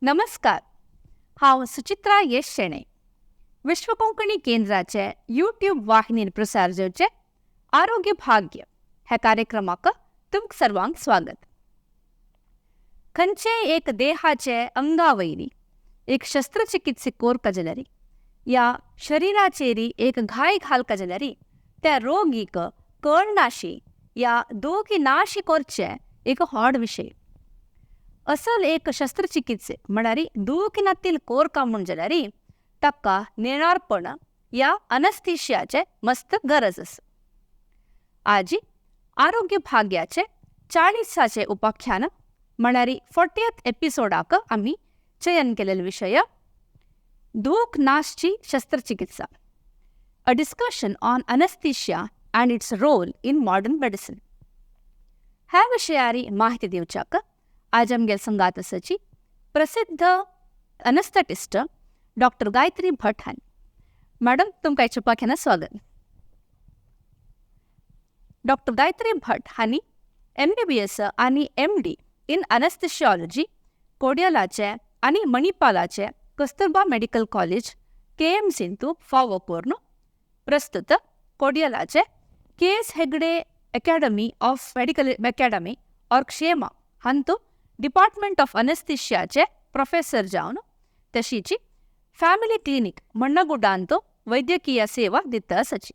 नमस्कार. हांव सुचित्रा येश शेणे. विश्व कोंकणी केंद्राचे यूट्यूब वाहिनीर प्रसार जावचे आरोग्य भाग्य ह्या कार्यक्रमाक तुमकां सर्वांक स्वागत. खंयचे एक देहाचे अंगा वयली एक शस्त्रचिकित्से कोरता जाल्यार या शरिराचेरी एक घाय घालता जाल्यार त्या रोगीक कळनाशी या दोगी नाशी करचे एक व्हड विशय. असल एक शस्त्रचिकित्से म्हळ्यार दुखीनातील कोरका म्हण जाल्यार ताका निणारपण या अनस्थेशियाचे मस्त गरज आसा. आज आरोग्य भाग्याचे 40चे उपाख्यान म्हळ्यार 40th एपिसोडाक आम्ही चयन केलेलो विषय दूख नाशची शस्त्रचिकित्सा, a discussion on anaesthesia and its role in modern medicine. ह्या विशयारी माहिती दिवच्याक आज आमगेर संगात आसाची प्रसिद्ध अनस्थेटिस्ट डॉक्टर गायत्री भट हांनी. मॅडम, तुमकां ह्या उपाख्यानात स्वागत. डॉक्टर गायत्री भट हांनी MBBS आनी MD इन अनस्थेशियोलॉजी कोडियालाचे आनी मणिपालाचे कस्तुरबा मेडिकल कॉलेज KMC फावो करून प्रस्तुत कोडियालाचे KS Hegde academy of medical academy और क्षेमा हांतू डिपार्टमेंट ऑफ अनस्थेशियाचे प्रोफेसर जावन तशीच फॅमिली क्लिनिक मण्णगुड्डांतू वैद्यकीय सेवा दिता आसाची.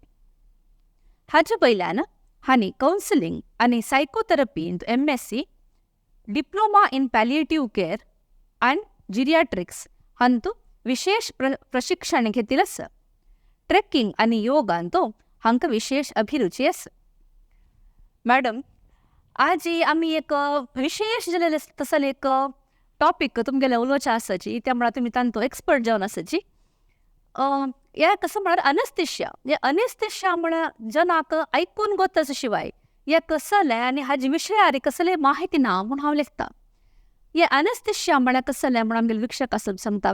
हाचे पयल्यान हांनी कावन्सिलिंग आनी psychotherapy MSc, diploma in palliative care and geriatrics हांतू विशेष प्रशिक्षण घेतिल्लें आसा. ट्रेकिंग आनी योगांतू हांकां विशेष अभिरुची आसा. मॅडम, आज आमी एक विशेष जालेले तसले एक टॉपिक तुमगेले उलोवचे आसाची, त्या म्हळ्यार तुमी तांतू एक्सपर्ट जावन आसाची. या कसं म्हळ्यार अनस्थेशिया. हे अनस्थेशिया म्हळ्यार जनाक ऐकून गोतच शिवाय हे कसले आनी हाजे विशयारी कसले माहिती ना म्हूण हांव लेखता. हे अनस्थेशिया म्हळ्यार कसले म्हूण आमगेले विक्षक आसा सांगता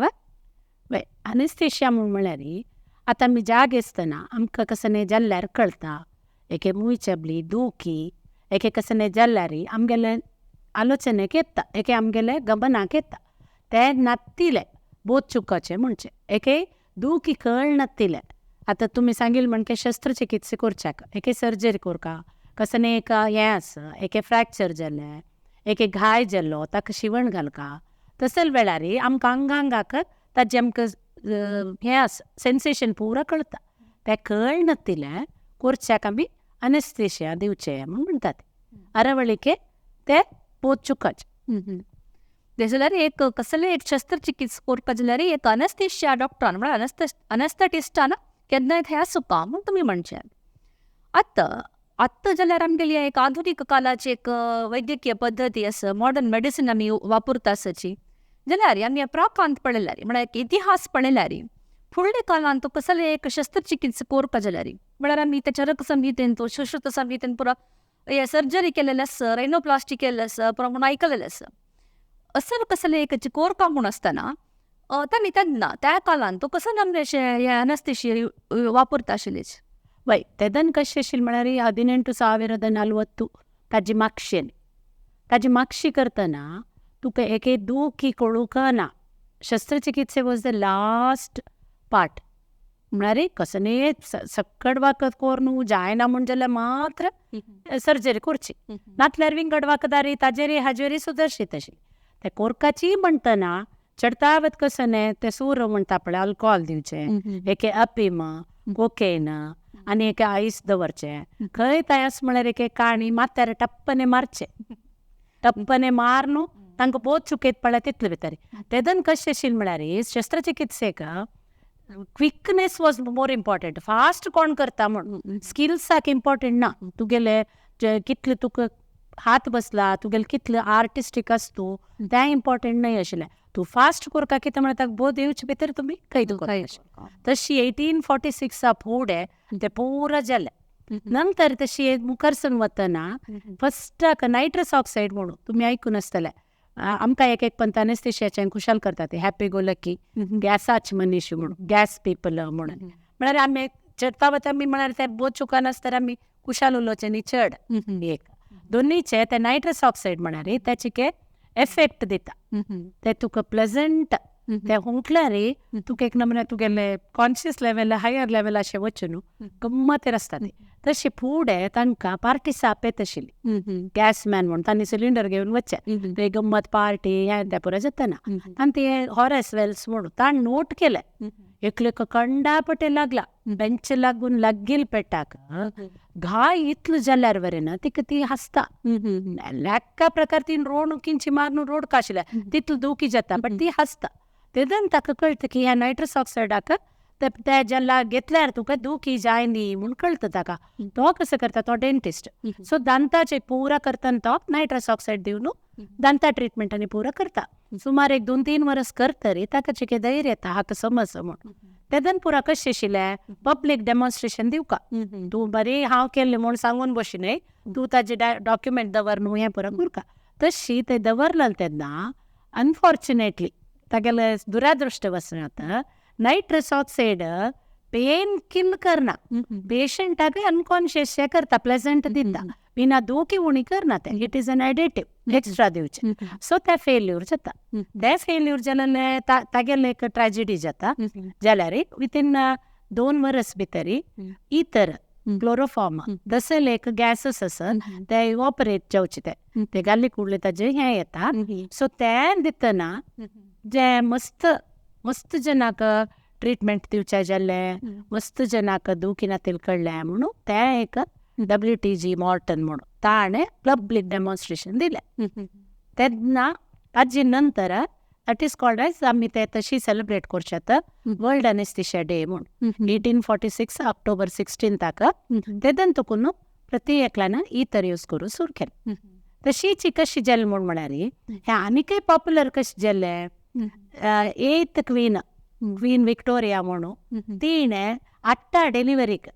वे? अनस्थेशिया म्हळ्यार आतां आमी जाग आसतना आमकां कसले जाल्ल्यार कळटा, एके मूय चबली दुखी एके कसले जाल्ल्यार आमगेले आलोचनेक येता, एके आमगेले गमनाक येता. ते नातिले बोध चुकाचे म्हणचे एके दुखी कळ नातिले. आतां तुमी सांगिल्ले म्हणके शस्त्रचिकित्से करच्याक एके सर्जरी कोरका कसले एक हें आसा, एके फ्रॅक्चर जालें, एके घाय जाल्लो ताका शिवण घालका. तसले वेळार आमकां आंगाक ताजें आमकां हें आसा सेन्सेशन पुरो कळटा. तें कळ नातिलें करच्याक आमी अनस्थेशिया दिवचें म्हूण म्हणटात. अरावळीके ते बोध चुकाचे. ते जाल्यार एक कसले एक शस्त्रचिकित्सा करपा जाल्यार एक अनस्थेशिया डॉक्टरान म्हळ्यार अनस्थेटिस्टान केन्नाय थंय आसुका म्हूण तुमी म्हणचे. आत्तां जाल्यार आमगेली एक आधुनीक कालाची एक वैद्यकीय पद्दती आसा, मॉडर्न मेडिसीन आमी वापरता आसाची जाल्यार आमी प्राकांत पळयल्यार म्हळ्यार एक इतिहास पळयल्यार फुडल्या काळांत तो कसले एक शस्त्रचिकित्सा करपा जाल्यार म्हळ्यार आमी त्या चरक संहितेन तो सुश्रुत संहितेन पुरो हे सर्जरी केलेले आसा, रायनोप्लास्टी केलेले आसा, पुरो म्हणून आयकलेलें आसा. असले कसले एक कोरका म्हूण आसतना तांणी तेन्ना त्या काळांत तो कसले आमगे हे अनस्थेशिया वापरता आशिल्लेच? वय तेदन कशें आशिल्लें म्हळ्यार 1840 ताजी मागशी करतना तुका एके दुखी कळूंक ना. शस्त्रचिकित्से वॉज द लास्ट पार्ट. म्हळ्यार कसले सक्कड वाकत कोर न्हू जायना म्हण जाल्यार मात्र सर्जरी करची, नातल्यार विंगड वाकदारी ताजेरी हाजेरी सुदर्शीत आशिल्ली. ते कोरकाची म्हणटना चढतावत कसने ते सूर म्हणटा पळय अल्कोहोल दिवचें, एके अफीम, कोकेन आनी एके आईस दवरचें. खंय तायस म्हळ्यार एके काणी माथ्यार टप्पने मारचे. टप्पने मार न्हू तांकां बोध चुकेत पळय तितले भितर. तेदन कशें आशिल्लें म्हळ्यार शस्त्रचिकित्सेक quickness was more important. Fast कोण करता म्हूण स्किल्साक इम्पॉर्टंट ना. तुगेले कितले तुका हात बसला, तुगेले कितले आर्टिस्टीक आसा तूं तें इम्पॉर्टंट न्हय आशिल्लें. तूं फास्ट कोरका कितें म्हळ्यार ताका बोध येवचे भितर तुमी कैद करता. तशी 1846 फुडें तें पुरो जालें. नंतर तशी मुखारसून वतना फस्टाक नायट्रस ऑक्सायड म्हणून तुमी आयकून आसतलें. आमकां एक पंत अनस्थेशियाचें खुशाल करता ते हॅपी गो लकी गॅसाचे मनीस म्हणून गॅस पीपल म्हणून. म्हळ्यार आमी चडता वता आमी म्हळ्यार ते बोध चुकान आसतना आमी खुशाल उलोवचें न्ही चड. एक दोनीचे ते नायट्रस ऑक्सायड म्हळ्यार तेचे एफेक्ट दिता ते तुका प्लेजंट ते हुंकल्यारी तुका एक नमुने तुगेले कॉन्शियस लेवल हायर लेवल अशें वच्चें न्हू गम्मतेर आसता ती तशी फुडें तांकां पार्टी सापेत आशिल्ली गॅसमॅन म्हणून तांणी सिलिंडर घेवन वच्चे ते गम्मत पार्टी हें तें पुरो जाता ना आनी ते हॉरेस वेल्स म्हणून ताण नोट केलें एकलेक कंडापटे लागला बेंच लागून लागील पेटाक घाय इतलो जाल्यार वरेना तिका ती हसता ಲೆಕ್ಕ प्रकार तीन रोड किंची मारून रोड काशिल्या तितलो दुखी जाता बट ती हसता तेदन ताका कळटा की ह्या नायट्रस ऑक्सायडाक ते जेन्ना घेतल्यार तुका दुखी जायनी म्हूण कळटा ताका तो कसो करता तो डेंटिस्ट सो दांताचे पुरा करतना तो नायट्रस ऑक्सायड दिवन दांता ट्रिटमेंटांनी पुरा करता सुमार एक 2-3 वर्स करतरी ताका चिके धैर्य येता हाका समज म्हूण तेदन पुरा कशें आशिल्लें पब्लीक डेमॉन्स्ट्रेशन दिवका तूं बरी हांव केल्लें म्हूण सांगून बशी न्हय तूं ताजे डॉक्युमेंट दवर न्हू हें पुरा करता तशी ते दवरलें तेन्ना अनफॉर्च्युनेटली तागेले दुरादृष्टवशात नायट्रस ऑक्सायड पेन किल करना पेशंटाक अनकॉन्शियस शें करता प्लेजंट दिता बिना दुखी उणी करना ते इट इज एन एडिटीव एक्स्ट्रा दिवचें सो ते फेल्यूर जाता ते फेल्यूर जाल्यार तागेले एक ट्रॅजेडी जाता जाल्यार विथीन 2 वर्स भितरी इतर क्लोरोफॉर्म दसल एक गॅसस आसत ते ऑपरेट जावचे ते गाल्ली कुडले ताजे हें येता सो तें दितना जे मस्त जनाक ट्रीटमेंट दिवचे जाल्ले मस्त जनाक दुखी नातील कळ्ळें म्हणून ते एक WTG मॉर्टन म्हणून ताणें पब्लीक डेमॉन्स्ट्रेशन दिलें तेन्ना ताजे नंतर दॅट इज कॉल्ड एज आमी ते तशी सेलिब्रेट करशात वर्ल्ड एनेस्थेशिया डे म्हणून 1846 ऑक्टोबर 16 तेदन तुकून प्रति एकल्यान ई तर यूज करूं सुरू केलें तशीच कशी जाली म्हळ्यार हें आनीकय पॉप्युलर कशें जालें 8th क्वीन विक्टोरिया म्हणून तिणें 8 डिलिव्हरीक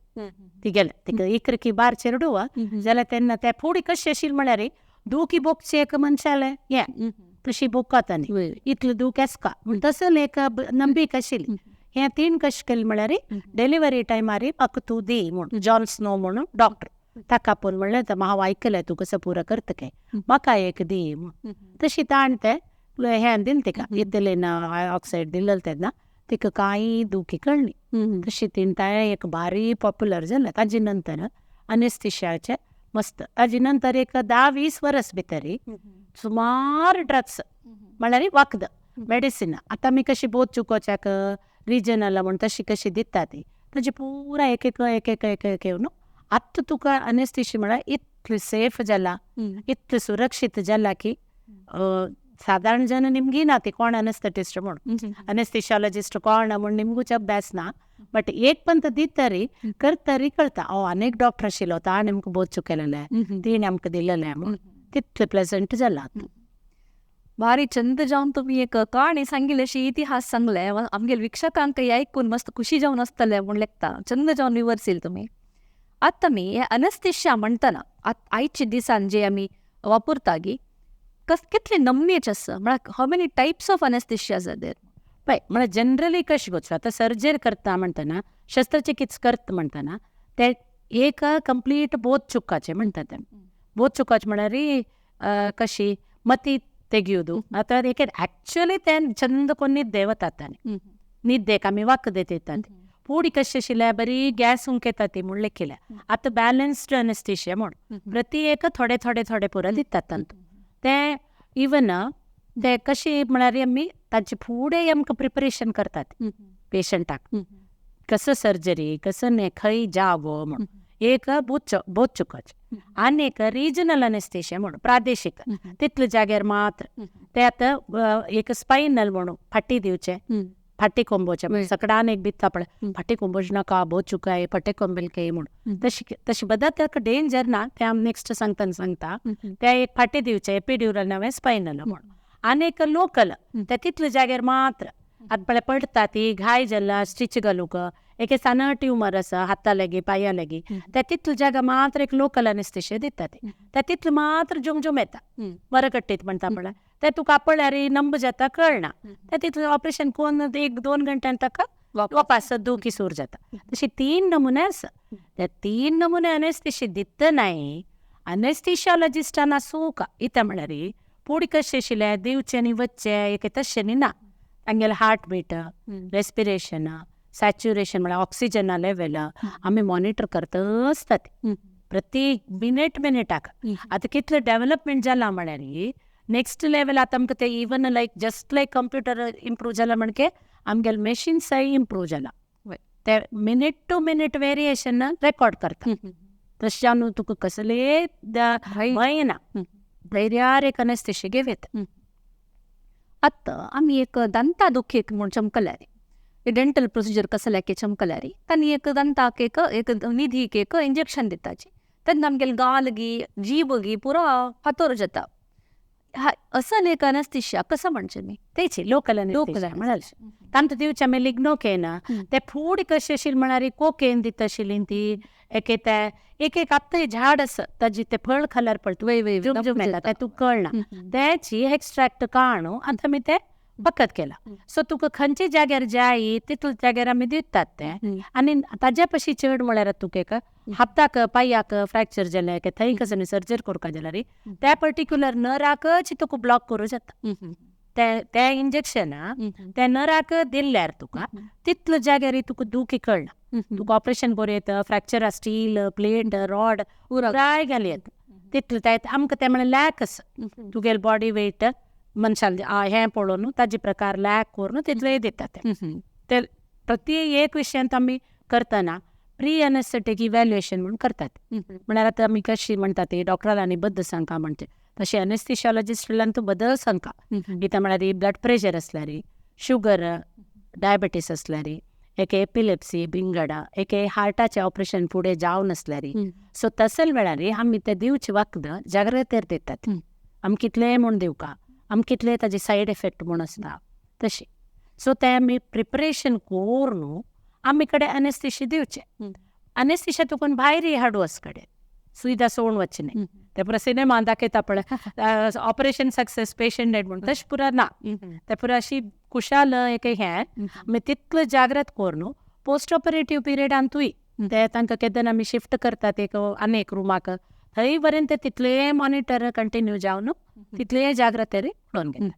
ती गेले तिका इकरकी बार चेरडू जाल्यार तेन्ना ते फुडें कशें आशिल्लें म्हळ्यार दुखी बोगचे एक मनशाले हें तशी बोगता न्ही इतलें दूख येसका तसल एक नंबीक आशिल्ली हें तीन कशें केलें म्हळ्यार डिलिव्हरी टायमार म्हाका तूं दी म्हूण जॉन स्नो म्हणून डॉक्टर ताका पूण म्हणलें हांव आयकलें तूं कसो पुरो करता काय म्हाका एक दी म्हूण तशी ताण ते हें दिलें तिका इथिलीन ऑक्सायड दिलें तेन्ना तिका कांय दुखी कळ्ळी तशी तीन ताळें एक भारी पॉप्युलर जालें ताजे नंतर अनेस्थेशियाचे मस्त ताजे नंतर एक 10-20 वर्स भितरी सुमार ड्रग्स म्हळ्यार वखद मेडिसिना आतां आमी कशी बोत चुकोवच्याक रिजनल म्हूण तशी कशी दिता ती ताजे पुरा एक न्हू आतां तुका अनेस्थेशिया म्हळ्यार इतलें सेफ जाला इतलें सुरक्षीत जाला की साधारण जन निमगी ना ती कोण अनेस्थेटिस्ट म्हणून अनेस्थेशियोलॉजिस्ट कोण म्हूण निमगूच अभ्यास ना बट एक पंत दितरी करतरी कळटा अनेक डॉक्टर आशिल्लो ताणें आमकां बोत चुकेलें तिणें आमकां दिलेलें म्हणून तितलें प्लेजंट जाला भारी छंद जावन तुम्ही एक कहाणी सांगिल्ली अशी इतिहास सांगले आमगे विक्षकांक हे आयकून मस्त खुशी जावन आसतलें म्हूण लेखता छंद जावन विवरसील तुमी आतां आमी हे अनेस्थेशिया म्हणटना आयच्या दिसान जे आमी वापरता गी कितले नमनेच आसा म्हळ्यार how many types of anaesthesias are there पळय म्हळ्यार जनरली कशें गोचो आतां सर्जरी करता म्हणटना शस्त्रचिकित्सा करता म्हणटना ते एक कंप्लीट बोत चुकाचें म्हणटा ते बोत चुकाचें म्हळ्यार कशी मती तेगियोदू आतां एक एक्चुअली ते छंद कोण निद्दे वतात निद्देक आमी वखद दितात फुडें कशें आशिल्लें बरी गॅस हुंक येता ती म्हूण लेखिल्लें आतां बॅलन्स्ड अनेस्थेशिया म्हूण प्रति एक थोडे थोडे थोडे पुरो दितात तांतूं ते इवन ते कशें म्हळ्यार आमी ताचे फुडें आमकां प्रिपरेशन करतात पेशंटाक कसो सर्जरी कसो न्ही खंय जागो म्हूण एक बोत चुकोच आनी एक रिजनल अनेस्थेशिया म्हणून प्रादेशीक तितले जाग्यार मात्र ते आतां एक स्पायनल म्हणून फाटी दिवचे फाटी कोंबोवचे सगळ्यान एक दिता पळय फाटी कोंबोवचे नाका बोत चुकाय फाटी कोंबेलकाय म्हणून तशी बद्दल ताका डेंजर ना ते आमी नेक्स्ट सांगता ते एक फाटी दिवचे एपिड्युरल नवें स्पायनल म्हणून आनी एक लोकल ते तितले जाग्यार मात्र आतां पळय पडटा ती घाय जाला स्टिच घालूंक एक सान ट्युमर आसा हाता लागी पांया लागी ते तितले जागा मात्र एक लोकल अनेस्थेशिया दिता ते तितले मात्र जुमजुम येता मरकट्टीत म्हणटा पळय ते तुका पळयार नंब जाता कळना ते तितलें ऑपरेशन कोन्न 1-2 घंट्यान ताका वापस दुखी सूर जाता तशी 3 नमुने आसा ते 3 नमुने अनेस्थेशिया दितनाय अनेस्थेशियोलॉजिस्टान आसूं का इता म्हळ्यार पुढे कशें आशिल्लें दिवचें आनी वचचें एक तशें न्ही ना. तांगेलें हार्ट बीट, रेस्पिरेशन, सॅच्युरेशन म्हळ्यार ऑक्सिजना लेवल आमी मॉनिटर करता आसतात प्रत्येक मिनिटाक. आतां कितलें डेव्हलपमेंट जालां म्हळ्यार नेक्स्ट लेवल आतां आमकां ते even like just like computer improve जाला म्हणके आमगेले मेशिन्साय इम्प्रूव जाला. ते minute to minute variation record करता. तशें न्हू तुका कसले भंय ना, धैर्यार एक अनेस्थेशिया घेवेत. आतां आमी एक ದಂತದುಖಿಕ್ म्हूण चमकल्यारी डेंटल प्रोसिजर कसल्याके चमकल्यारी तांणी एक ದಂತಾक एक निधीक एक इंजेक्शन दिताची तेन्ना आमगेले गाल गी जीब गी पुरो फातोर जाता. असं एक अनेस्थेशिया कसं म्हणचे मी तेची लोकल म्हणाल तांकां दिवचें मेलिग्नो केना ते फूड कशें आशिल्लें म्हळ्यार कोकेन दिता आशिल्लीं ती एक आत्तां झाड आसा ताजी ते फळ खाल्यार पळय वय वय ते तुका कळना त्याची एक्स्ट्रॅक्ट काडून आतां आमी ते बकत केला. सो तुका खंयच्या जाग्यार जाय तितल्या जाग्यार आमी दितात ते. आनी ताज्या पशी चड म्हळ्यार तुका एक हाताक पांयाक फ्रॅक्चर जालें की थंय कसं सर्जरी करपा जाल्यार त्या पर्टिक्युलर नराकच तुका ब्लॉक करूं जाता. ते इंजेक्शन त्या नराक दिल्यार तुका तितल्या जाग्यार तुका दुखी कळना. तुका ऑपरेशन करूं येता, फ्रॅक्चर स्टील प्लेट रॉड पुराय घाली येता तितलें आमकां ते म्हळ्यार लॅक आसा. तुगेले बॉडी वेट मनशाल हें पळोवन ताजे प्रकार लॅक करून तितले दितात ते प्रत्येक एक विशयांत आमी करतना प्री एनेस्थेटिक इव्हॅल्युएशन म्हणून करतात. म्हळ्यार आतां आमी कशी म्हणटा ती डॉक्टरांनी बद्द सांगता म्हणचे तशें एनेस्थेशियोलॉजिस्टांनी तूं बदल सांगता कित्याक म्हळ्यार ब्लड प्रेशर आसल्यार शुगर डायबिटीस आसल्यार एक एपिलेप्सी बिंगडा एक हार्टाचें ऑपरेशन फुडें जावन आसल्यार सो तसले वेळार आमी ते दिवचे वखद जाग्रतेर दितात. आमी कितलेंय म्हूण दिवका आमी कितले ताजे सायड इफेक्ट म्हूण आसता तशें. सो ते आमी प्रिपरेशन करून आमी कडेन अनेस्थेशिया दिवचें. अनेस्थेशिया तुका भायर हाडू वच कडेन सुविधा सोडून वचचें न्ही. ते पुरो सिनेमा दाखयता पळय ऑपरेशन सक्सेस पेशंट डेड म्हणून तशें पुरो ना. ते पुरो अशी खुशाल एक हें आमी तितलें जागृत करून पोस्ट ऑपरेटिव्ह पिरियडांतूय ते तांकां केन्ना आमी शिफ्ट करतात एक आनी एक रुमाक थंय पर्यंत ते तितले मॉनिटर कंटिन्यू जावन तितले जागृतेर पळोवन घेतात.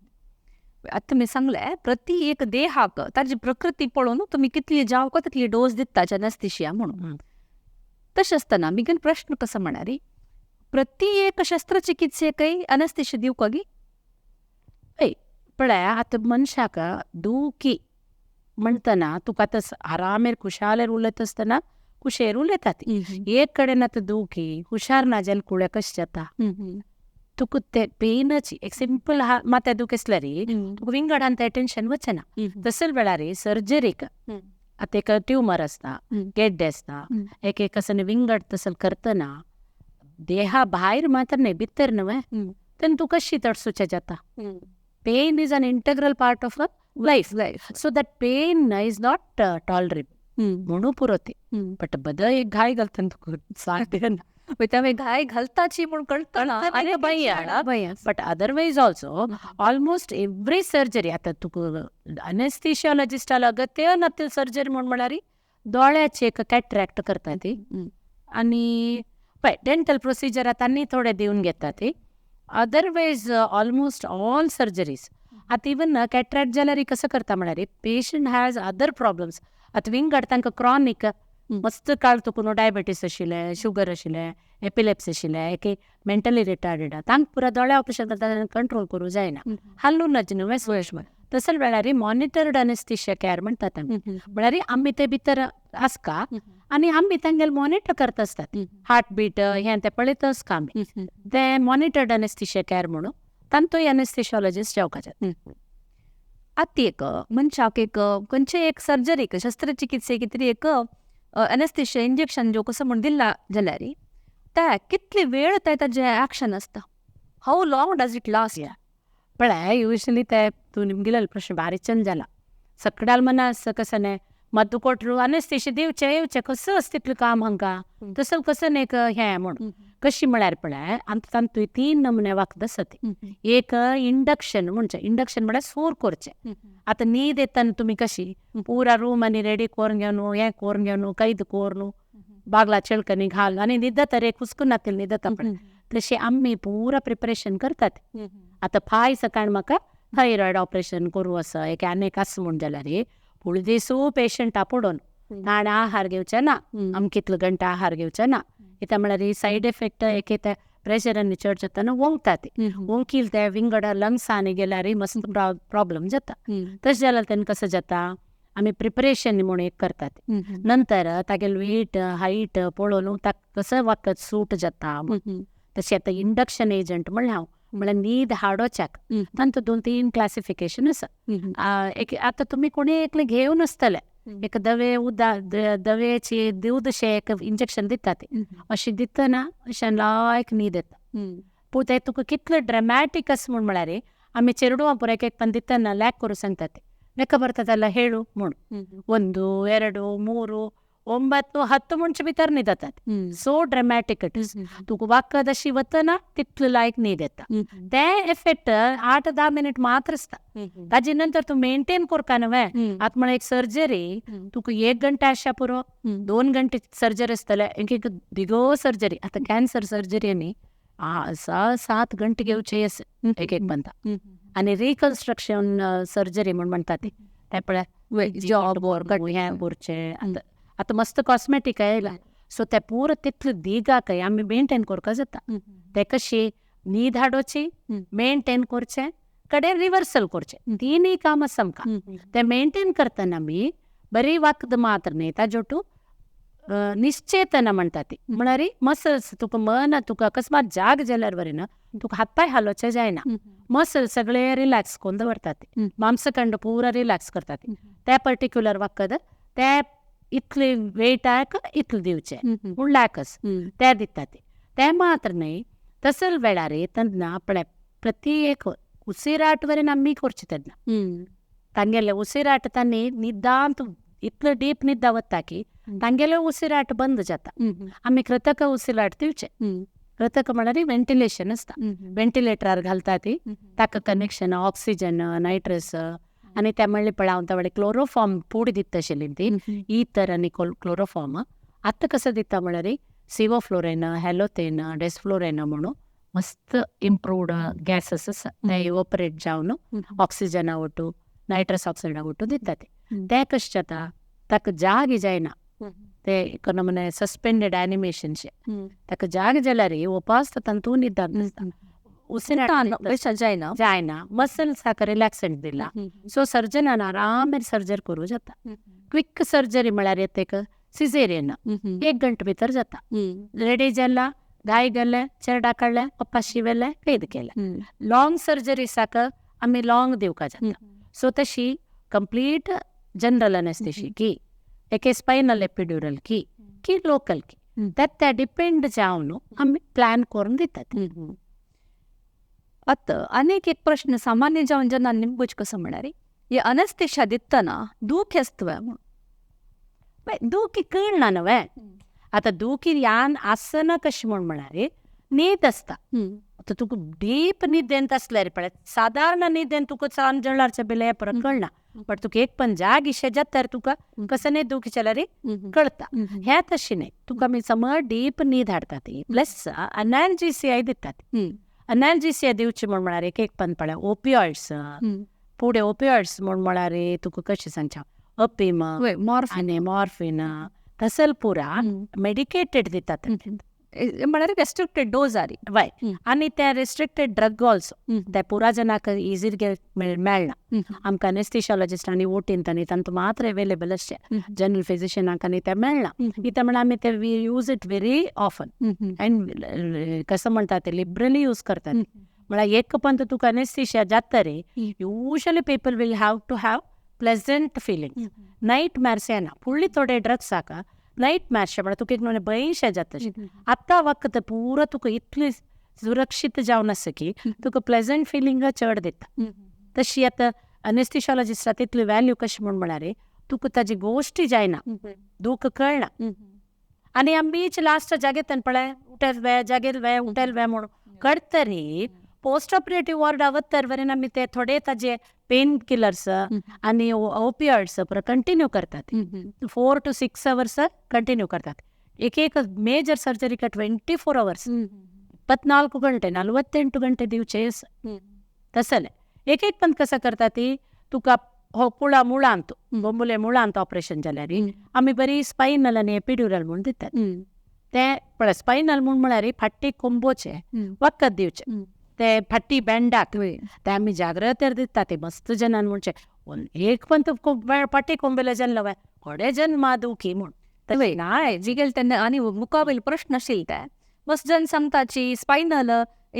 आतां तुमी सांगलें प्रति एक देहाक ताजी प्रकृती पळोवन तुमी कितली जावं तितली डोस दिताचे अनेस्थेशिया म्हणून. तशें आसतना आमगेलो प्रश्न कसो म्हळ्यार प्रति एक शस्त्रचिकित्सेकय अनेस्थेशिया दिवका गी पळय आतां मनशाक दुखी म्हणटना तुका आतां आरामेर खुशालेर उलयता आसतना कुशेर उलयतात. एक कडेन आतां दुखी हुशार ना जाल्यार कुळ्या कशें जाता. तुका ते पेनच एक सिंपल माथ्या दुख आसल्यार तुका विंगडान ते टेन्शन वचना. तसले वेळार सर्जरीक आतां एक ट्युमर आसता गेड्डे आसता एक असं विंगड तसले करतना देहा भायर मात्र न्ही भितर न्हय तेन्ना तुका कशी तडसुचें जाता. Pain is an integral part of life so that pain is not tolerable म्हणून पुरो ते. बट बदल एक घाय घालता तुका सांगते त्यामुळे घाय घालताची म्हूण कळटना but otherwise also almost every surgery आतां तुका अनेस्थेशियोलॉजिस्टाला अगत्य नातील सर्जरी म्हळ्यार दोळ्याची एक कॅट्रॅक्ट करता ती आनी पळय डेंटल प्रोसिजरात आनी थोडे दिवन घेता ती. अदरवायज ऑलमोस्ट ऑल सर्जरीज आतां इवन कॅट्रॅक्ट जाल्यार कसं करता म्हळ्यार पेशंट हॅज अदर प्रॉब्लम्स. आतां विंगड तांकां क्रॉनीक मस्त काळ तुका डायबिटीस आशिल्लें शुगर आशिल्लें एपिलेप्सी आशिल्लें एक मेंटली रिटार्डेड तांकां पुरा दोळ्या ऑपरेशन करता कंट्रोल करूं जायना हालून नज न्हू. तसले वेळार मॉनिटर्ड अनेस्थेशिया केअर म्हणटात आमी. म्हळ्यार आमी ते भितर आसका आनी आमी तांगेले मॉनिटर करता आसतात हार्ट बीट हें ते पळयता आसका आमी ते मॉनिटर्ड अनेस्थेशिया केअर म्हणून तांतूय अनेस्थेशियोलॉजिस्ट जावपाचे. आतां एक मनशाक एक खंयचे एक सर्जरीक शस्त्रचिकित्से कितें एक अनेस्थेशिया इंजेक्शन जो कसं म्हूण दिला जाल्यार ते कितले वेळ ताजें ॲक्शन आसता. How long does it last. पळय युजली ते तूं निमगेलो प्रश्न भारी चंद जाला. सगळ्याल मनास कसं न्ही मद्दू कोटरू अनेस्थेशिया दिवचें येवचें कसं आसता तितलें काम हांकां तसं कसं एक हें म्हणून कशी म्हळ्यार पळय तांतूय 3 नमुने वखद आसत. एक इंडक्शन म्हणचें इंडक्शन म्हळ्यार सूर करचें. आतां न्हीद येतना तुमी कशी पुरा रूम आनी रेडी करून घेवन हें करून घेवन कैद करून बागला चिळकनी घाल आनी न्हिदता रे कुस्कून नातील न्हिदता पळय तशी आम्ही पुरा प्रिपरेशन करतात. आता फाय सकाळ म्हाका थायरॉयड ऑपरेशन करूं असं एक आनीक आसा म्हूण जाल्यार फूल दिसू पेशंटा पडून ताणें आहार घेवचे ना, अमकितलो घंटा आहार घेवचे ना. कित्याक म्हळ्यार सायड इफेक्ट एक ते प्रेशरान चड जाता न्हू, वोंकतात वोंकील ते विंगड लंग्सांनी गेल्यार मस्त प्रॉब्लेम जाता. तशें जाल्यार तेन्ना कसं जाता, आमी प्रिपरेशन म्हूण एक करतात. नंतर तागेलो वेट हायट पळोवन ताका कसं वखद सूट जाता. तशें आतां इंडक्शन एजंट म्हणल्यार हांव म्हळ्यार न्हीद हाडोवच्याक तांचो 2-3 क्लासिफिकेशन आसा. आतां तुमी कोणी एकले घेवन आसतले, एक दवेची दिवदशें एक इंजेक्शन दितात, अशें दितना अशें लायक न्हीद येता. पूण तें तुका कितलें ड्रॅमॅटीक आसा म्हूण म्हळ्यार आमी चेडवां पुरो एक पण दितना लॅक करूं सांगतात. ಲೆಕ್ಕ ಬರ್ತದಲ್ಲ ಹೇಳು ಮುಣು 1 2 3 9 10 ಮುಂಚೆ ಬಿತ್ತರ ನಿದತ್ತ ಸೋ ಡ್ರಾಮ್ಯಾಟಿಕ್ ಇಟ್ ಇಸ್ ತುಕು ವಾಕ್ಕದ ಶಿವತನ ತಿಕ್ಲು ಲೈಕ್ ನಿದತ್ತ ते इफेक्ट 8-10 मिनिट मात्र असता. ताजे नंतर तू मेंटेन करकानवे आत म्हण एक सर्जरी तुका 1 घंटा आशा पुरो 2 घंटे सर्जरी असतले एक दिगो सर्जरी. आता कॅन्सर सर्जरी आणि 6-7 घंटे घेवचे एक बनता. आणि रिकन्स्ट्रक्शन सर्जरी म्हणून म्हणतात ते पळय जॉब हें करचे आता मस्त कॉस्मेटिक आयला. सो ते पुरो तितलें दिगाक आमी मेंटेन करपा जाता. ते कशी न्हीद हाडोवची, मेंटेन करचें, कडेन रिवर्सल करचें, तिनूय काम आसा आमकां. ते मेंटेन करतना आमी बरी वखद मात्र न्ही, ताजोटू निश्चेतना म्हणटा ती म्हळ्यार मसल्स तुका मन तुका अकस्मात जाग जाल्यार बरें ना, तुका हातपाय हालोवचे जायना, मसल सगळे रिलॅक्स करून दवरतात, मांसखंड पुरा रिलॅक्स करतात. ते पर्टिक्युलर वखद ते इतले वेटाक इतले दिवचे म्हूण लॅकस ते दितात. ते मात्र न्ही, तसल वेळार तेन्ना आपणे प्रती एक उसिराट वरेन आमी करचे तेन्ना तांगेले उसिराट तांणी निदान इतलो डीप निद्दा वता की तांगेले उसिराट बंद जाता. आमी कृतक उसिराट दिवचे. कृतक म्हळ्यार वेंटिलेशन आसता, वेंटिलेटरार घालता ती, ताका कनेक्शन ऑक्सिजन नायट्रस आनी ते म्हणले पळय हांव तावडे क्लोरोफॉर्म पूड दिता आशिल्ली ती इतर आनी क्लोरोफॉर्म. आतां कसो दिता म्हळ्यार सिवोफ्लोरेन, हॅलोथेन, डेस्फ्लोरेन म्हणून मस्त इम्प्रूवड गॅसस आसा ते इवोपरेट जावन ऑक्सिजना वटू नायट्रस ऑक्सायडा वटू दिता ते कशें जाता ताका जाग जायना. ते एक नमूने सस्पेंडेड एनिमेशनशे ताका जाग जाल्यार ओपास तातूंत निदान जायना, मसल्स ताका रिलॅक्संट दिला. सो सर्जनान आरामेर सर्जरी करूं जाता. क्विक सर्जरी म्हळ्यार एक सिझेरियन 1 घंटे भितर जाता. रेडी जाला, गाय गेले, चेडा काडले, पप्पा शिवेले, कैद केले. लॉंग सर्जरीसाक आमी लॉंग दिवका जाता. सो तशी कंप्लीट जनरल अनेस्थेशी की एक स्पायनल एपिड्युरल की लोकल की ते डिपेंड जावन आमी प्लॅन करून दितात. आता अनेक एक प्रश्न सामान्य जावन जेन्ना निंबूच कसं म्हणारी हे अनस्तेशा दितना दूख आसतवे म्हूण दुखी कळना न्हय. आतां दुखी यान आसना कशें म्हूण म्हळ्यार न्हीद आसता. आतां तुका डीप न्हिदेंत आसल्यार पळय सादारण न्हिदेंत तुका चांजळारचे बेले परत कळना, बट तुका एक पण जाग इशे जाल्यार तुका कसं न्ही दुखी जाल्यार कळटा. हें तशें न्ही, तुका आमी समज डीप न्हीद हाडटात प्लस अनॅल्जेसिया दितात. अनॅल्जेसिया दिवची म्हूण म्हळ्यार एक पण पळय ओपियॉइड्स फुडें ओपियॉइड्स म्हूण म्हळ्यार तुका कशें सांगच्या अपिम आनी मॉर्फीन तसल पुरा मेडिकेटेड दितात म्हळ्यार रेस्ट्रिक्टेड डोज जारी वय. आनी ते रेस्ट्रिक्टेड ड्रग ऑल्सो ते पुरा जनाक इझीर मेळना. आमकां अनेस्थेशियोलॉजिस्ट आनी ओटींत आनी तांचो मात्र अवेलेबल आसचे, जनरल फिजिशियनाक आनी ते मेळना. कित्याक म्हळ्यार आमी ते we use it very often and कसं म्हणटा ते लिबरली यूज करतात. म्हळ्यार एक पण तुका अनेस्थेशिया जाता रे usually people will have to have pleasant feeling. Nightmares येना, फुडली थोडे ड्रग्स आका नायट मॅर्शे म्हळ्यार तुका एक म्हणे भयशें जाता. आतां वखद पुरो तुका इतली सुरक्षीत जावन आसा की तुका प्लेजंट फिलींग चड दिता. तशी आतां अनेस्थेशियोलॉजिस्टा तितली वॅल्यू कशी म्हूण म्हळ्यार तुका ताजी गोश्टी जायना, दूख कळना. आनी आमीच लास्ट जागेतन पळय उठेल वे जागेर वे उठेल वे म्हणून कळटरी पोस्ट ऑपरेटिव्ह वॉर्डा वतर वरेन आमी ते थोडे ताजे पेन किलर्स आनी ओपियॉइड्स पुरो कंटिन्यू करतात. 4 to 6 hours कंटिन्यू करतात. एक मेजर सर्जरी का 24 hours 24 ಗಂಟೆ 48 ಗಂಟೆ दिवचेस तसं नाही. एक पण कसं करता ती तुका हो कुळा मुळा आणतो बोंबुले मुळा आणतो ऑपरेशन जाल्यार आमी बरी स्पायनल आनी एपिड्युरल म्हणून दितात ते पळय स्पायनल म्हूण म्हळ्यार फाटी कोंबोचे वखद दिवचे ते फाटी बेंडाक ते आमी जाग्रतेर दिता ते मस्त जनान म्हणचे एक पण फाटी कोंबेले जल्ल वय कोडे जन्मा दुखी म्हूण नाही जिगेल त्यांना आणि मुकाबील प्रश्न आशिल ते बस जन सांगताची स्पायनल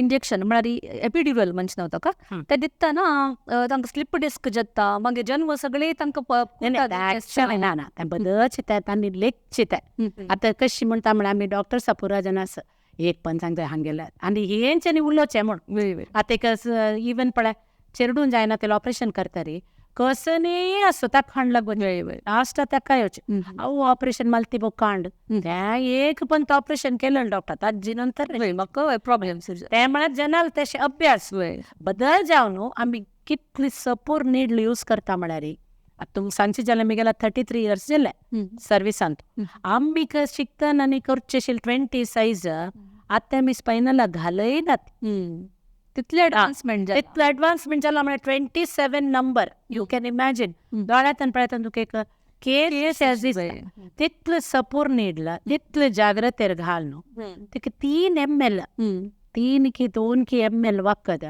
इंजेक्शन म्हळ्यार एपिड्युरल म्हणजे नव्हतं का ते दितना तांकां स्लिप डिस्क जाता मागीर जन्म सगळे तांकां ना ना ते बदल चितात आनी लेख चितात आतां कशी म्हणटा म्हळ्यार आमी डॉक्टर सपुरा जन आसा एक पण सांगता हांगेला आनी हेंच्यांनी उलोवचें म्हूण आतां एक इवन पळय चेरडून जायना तेला ऑपरेशन करता रे कसनी असो ताका खांड लागून लास्ट ताका येवचें अहो ऑपरेशन मालती कांड तें एक पण तो ऑपरेशन केलं डॉक्टर ताजे नंतर म्हाका प्रॉब्लेम ते म्हळ्यार जनाल तशें अभ्यास बदल जावन न्हू आमी कितली सपोर नीड यूज करता म्हळ्यार आतां तुमकां सांगचें जाल्यार आमी गेला 33 years जाले सर्विसांत आमी शिकतना आनी करचे आशिल्ले 20 सायज आतां आमी स्पायनला घालयनात तितले एडवान्समेंट जाला म्हळ्यार 27 नंबर यू कॅन इमॅजिन दोळ्यांतल्यान पळयतना तुका एक केस तितलें सपोर नीडला तितलें जाग्रतेर घाल न्हू तिका 3 ml 3 की 2 की ml वखद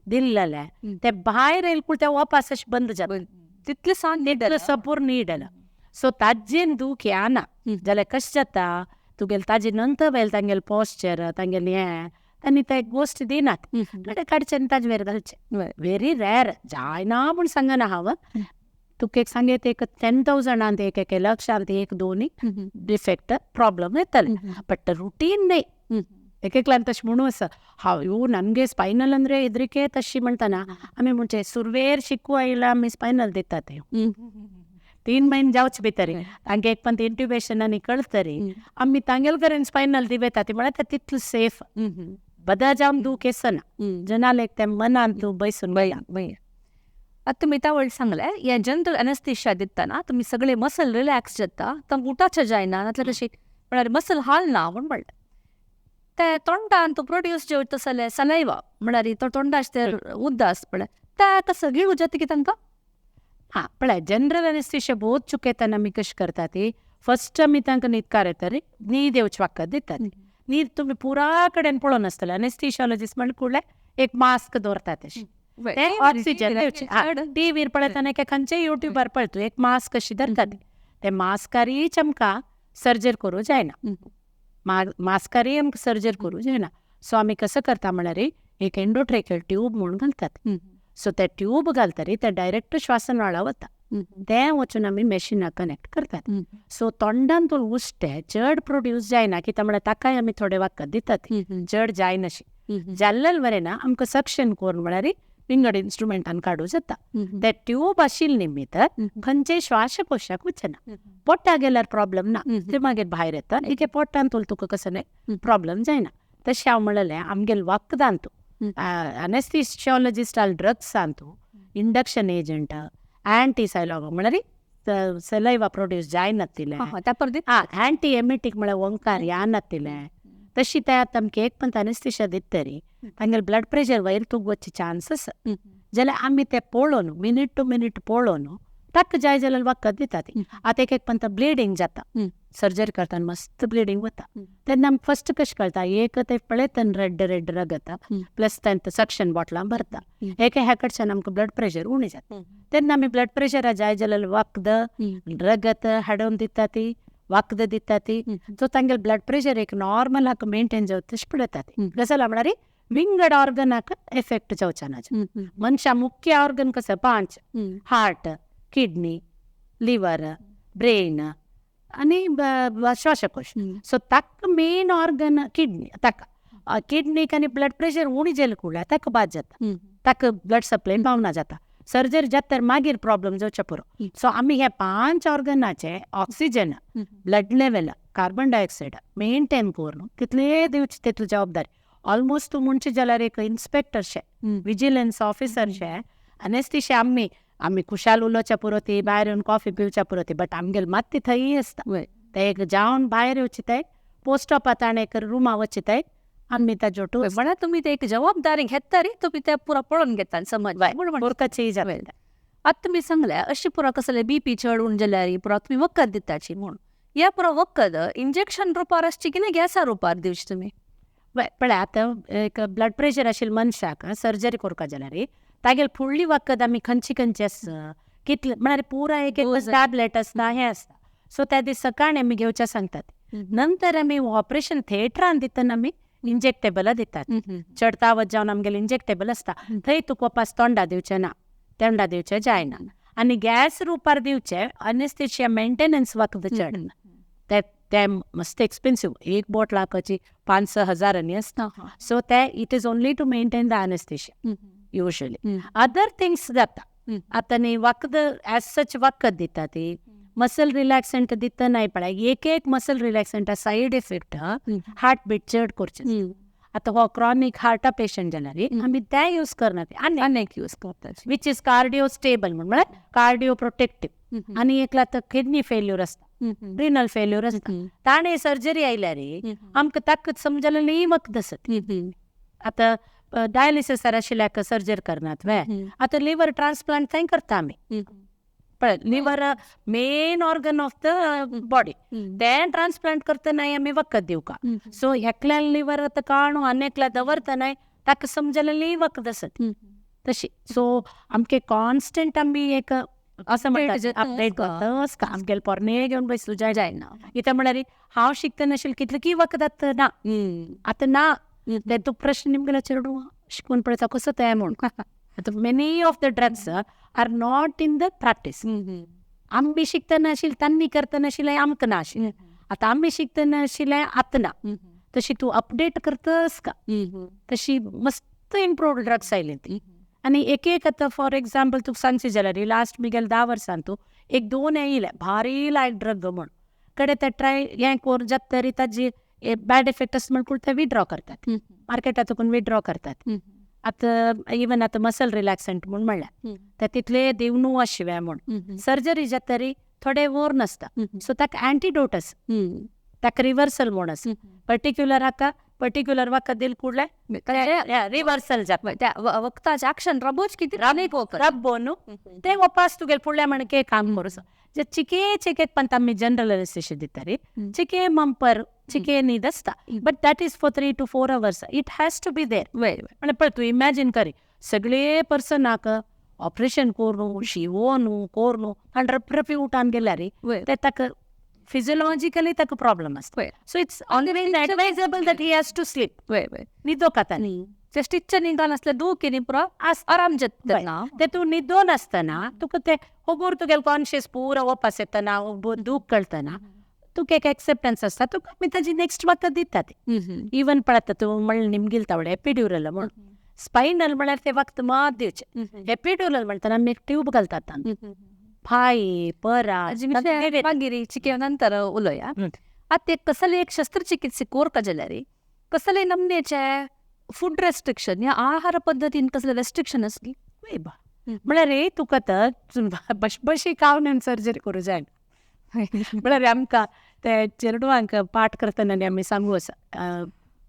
दिल्लें ते भायर येयले पूण ते वापस अशें बंद जाता तितलें सपोर नीडला सो ताजेन दूख येना जाल्यार कशें जाता तुगेले ताजे नंतर वेल तांगेले पॉस्चर तांगेले हें आनी ते गोश्ट दिनात काडचे आनी ताजे वेर घालचे व्हेरी रेर जायना म्हूण सांगना हांव तुका एक सांगेत एक 10,000 एक लक्षांत एक दोनी डिफेक्ट प्रॉब्लम येतले बट रुटीन न्ही एकलान तशें म्हणू आसा हांव इव नमगे स्पायनल अंद्रे हेदरिके तशी म्हणटना आमी म्हणचे सुरवेर शिकू आयला आमी स्पायनल दिता ते 3 म्हयने जावचे भितर तांगे एक पण इंट्युबेशन आनी कळतरी आमी तांगेल कडेन स्पायनल दिवेता ती म्हळ्यार ते तितलें सेफ बदल जावन दूख येसना जनाल एक ते मनान तूं बैसून आता तुम्ही त्या वेळ सांगले या जनरल अनेस्थेशिया दितना तुम्ही सगळे मसल रिलॅक्स जाता तांकां उठाचें जायना नाजाल्यार कशी म्हळ्यार मसल हालना म्हूण म्हणटा ते तोंडान तूं प्रोड्यूस जेवता जाल्यार सलायवा म्हळ्यार तो तोंडाचे ते उद्दास पळय ते कसं गिळू जाता की तांकां हां पळय जनरल अनेस्थेशिया बहुत चुकयतना आमी कशें करता ती फस्ट आमी तांकां न्हिदकार येतरी न्हीद येवचे वखद दितात न्हीद तुमी पुरा कडेन पळोवन आसतले अनेस्थेशियोलॉजिस्ट म्हणल्यार फुडले एक मास्क दवरता तशें ऑक्सिजन टीव्हीर पळयतना खंयचे युट्यूबार पळय तूं एक मास्क कशी धरतात ते मास्कारीच आमकां सर्जरी करूं जायना मास्कारी आमकां सर्जरी करूं जायना सो आमी कसं करता म्हळ्यार एक एंडोट्रेकियल ट्यूब म्हणून घालतात सो ते ट्यूब घालतरी ते डायरेक्ट श्वासनळा वता ते वचून आमी मॅशिनाक कनेक्ट करतात सो तोंडान तूं उश्टे चड प्रोड्यूस जायना कित्याक म्हळ्यार ताकाय आमी थोडे वखद दितात चड जायनाशी जाल्लें बरें ना आमकां सक्शन करून म्हळ्यार विंगड इंस्ट्रुमेंटान काडूं जाता ते ट्यूब आशिल्ले निमित्त खंयचेय श्वासकोशाक वचना पोटा गेल्यार प्रॉब्लम ना ते मागीर भायर येता एक पोटान तुला तुका कसो न्ही प्रॉब्लम जायना तशें हांव म्हणलें आमगेले वखदान तूं अनेस्थेशियोलॉजिस्टाल ड्रग्सान तूं इंडक्शन एजंट एंटीसायलॉग म्हळ्यार सलायवा प्रोड्यूस जायनातिलें एंटी एमिटीक म्हळ्यार ओंकार येनातिलें तशी ते आतां आमकां एक पण अनेस्थेशिया दितरी तांगेले ब्लड प्रेशर वयर तूग वचचे चान्स आसा जाल्यार आमी ते पळोवन मिनीट टू मिनीट पळोवन ताका जाय जाल्यार वखद दितात आतां एक पण ब्लिडींग जाता सर्जरी करतना मस्त ब्लिडींग वता तेन्ना आमकां फस्ट कशें कळटा एक ते पळयतना रेड रेड रगत प्लस तेंत सक्शन बॉटलां भरता एक ह्या कडच्यान आमकां ब्लड प्रेशर उणें जाता तेन्ना आमी ब्लड प्रेशरा जाय जाल्यार वखद रगत हाडून दिता ती वखद दिता ती सो तांगेले ब्लड प्रेशर एक नॉर्मल हाका मेंटेन जावं तशें पळयतात गजाल म्हळ्यार विंगड ऑर्गनाक एफेक्ट जावचे ना मनशा मुख्य ऑर्गन कसं 5 हार्ट किडनी लिवर ब्रेन आनी श्वासकोश सो ताका मेन ऑर्गन किडनी ताका किडनीक आनी ब्लड प्रेशर उणी जालें कुळ्यार ताका बाद जाता ताका ब्लड सप्लाय पावना जाता सर्जरी जाता तर मागीर प्रॉब्लम जावचे पुरो सो आमी हे 5 ऑर्गनाचे oxygen blood level carbon dioxide maintain करून तितले दिवचे तितली जबाबदारी ऑलमोस्ट तूं म्हणचे जाल्यार एक इन्स्पेक्टर शे विजिलन्स ऑफिसर शे अनेस्थेशिया आमी खुशाल उलोवच्या पुरो ती भायर येवन कॉफी पिवच्या पुरो ती बट आमगेले मात थंय आसता ते एक जावन भायर येवचे ते पोस्ट ऑफात आनी एक रुमा वचचे ते आम्ही ताजोटू म्हणा तुम्ही ते एक जबाबदारी घेतारी तुम्ही त्या पुरा पळून घेता समज मुर्खाची जाता आता तुम्ही सांगल्या अशी पुरा कसले बीपी चढून जाल्यार पुरा तुम्ही वखद दिताची म्हणून या पुरा वखद इंजेक्शन रुपार असची की नाही गॅसा रुपार दिवशी तुम्ही पण आता एक ब्लड प्रेशर आशिल्ल्या मनशाक सर्जरी करपाक जाल्यार तागेल फुडली वखद आमी खंयची आसता कितले म्हळ्यार पुरा एक टॅबलेट आसता हें आसता सो त्या दीस सकाळी आमी घेवच्या सांगतात नंतर आमी ऑपरेशन थिएटरान दितना आमी इंजेक्टेबल दितात चड तावत जावन आमगेले इंजेक्टेबल आसता थंय तुका वपास तोंडा दिवचें ना तोंडा दिवचें जायना आनी गॅस रुपार दिवचे अनेस्थेशिया मेंटेनन्स वखद चड ते मस्त एक्सपेन्सिव एक बोटलाची 5-6 हजारांनी आसता सो ते it is only to maintain the anaesthesia usually other things जाता आतां न्ही वखद एज सच वखद दिता ती मसल रिलॅक्संट दिता नाही पळय एक मसल रिलॅक्संटा सायड इफेक्ट हार्ट बीट चड करचे आतां हो क्रॉनिक हार्टा पेशंट जाल्यार आमी ते यूज करनात अनेक यूज करतात विच इज कार्डिओ स्टेबल म्हळ्यार कार्डिओ प्रोटेक्टिव्ह आनी एकला तर किडनी फेल्युअर आसता रिनल फेल्युअर आसता ताणे सर्जरी आयल्यार आमकां ताकद समजलें न्ही वखद आसत आतां डायलिसिसार आशिल्ल्याक सर्जरी करनात वे आतां लिव्हर ट्रान्सप्लांट थंय करता आमी पळय liver main organ of the body तें ट्रान्सप्लांट करतना आमी वखद दिवका सो एकल्या लिव्हर आतां काणू आनेकल्या दवरतना ताका समजलें न्ही वखद आसत तशी सो आमके कॉन्स्टंट आमी एक असं म्हणटात अपडेट करताच का आमगेले पोरणे घेवन बसलो जायना इथं म्हळ्यार हांव शिकता नाशिल्लें कितलें की वखद आतां ना आतां ना ते तो प्रश्न निमगेलो चेडू शिकून पळयता कसो ते म्हूण आतां many of the drugs are not in the practice आमी शिकता नाशिल्लें तांणी करता नाशिल्लें आमकां ना आशिल्लें आतां आमी शिकता नाशिल्लें आतां ना तशी तूं अपडेट करतास का तशी मस्त इम्प्रूव्ड ड्रग्स आयली ती आनी एक आतां फॉर एग्जाम्पल तुका सांगचे जाल्यार लास्ट मिगेल 10 वर्सां तूं 1-2 येयले भारी लायक ड्रग म्हूण कडे ते ट्राय हें कोर जाता तरी ताजी बॅड इफेक्ट आसा म्हण ते विड्रॉ करतात मार्केटांतून विड्रॉ करतात आतां इवन आतां मसल रिलॅक्संट म्हूण म्हणल्यार ते तितले दिवनू आशिल्ले म्हूण सर्जरी जाता तरी थोडे वर नासता सो ताका एंटीडोट आसा ताका रिवर्सल म्हूण आसा पर्टिक्युलर वखद दिल फुडलें रिवर्सल जाता त्या वखदाचें ऍक्शन रबोच किती अनेक वखद रब्बो न्हू ते वपास तुगेले फुडल्या म्हणके काम करूं जे चिके पंत आमी जनरल अनेस्थेशिया दिता चिके मंपर चिके न्हीद आसता but that is for 3 to 4 hours it has to be there म्हणजे पळय तूं इमॅजीन करी सगळे पर्सनाक ऑपरेशन कोर शिवो न्हू कोर न्हू आनी रपरपी उठान गेल्यार ते ताका फिजियोलॉजिकली ताका प्रॉब्लम आसता so it's always advisable that he has to sleep न्हिदो खाता न्ही ते स्टिच्च निदान असलें दुखी पुरा आराम जाता ते तूं न्हिदोन आसतना तुका ते होगोर तुगेलो कॉन्शियस पुरो वपास येतना दूख कळतना तुका एक एक्सेप्टन्स आसता तुका आमी ताजी नेक्स्ट वखद दितात इवन पळयता तूं म्हणलें निमगेल तावडे एपिड्युरल म्हूण स्पायनल म्हळ्यार ते वखद मात दिवचे एपिड्युरल म्हणटना आमी एक ट्यूब घालतात फाय परा मागीर चिके नंतर उलोवया आतां ते कसले एक शस्त्रचिकित्से कोरता जाल्यार कसले नमनेचे फूड रेस्ट्रिक्शन या आहार पद्दतीन कसले रेस्ट्रिक्शन आसली म्हळ्यार तुका तर बशी खावन सर्जरी करूं जाय म्हळ्यार आमकां ते चेडवांक पाठ करतना आमी सांगू आसा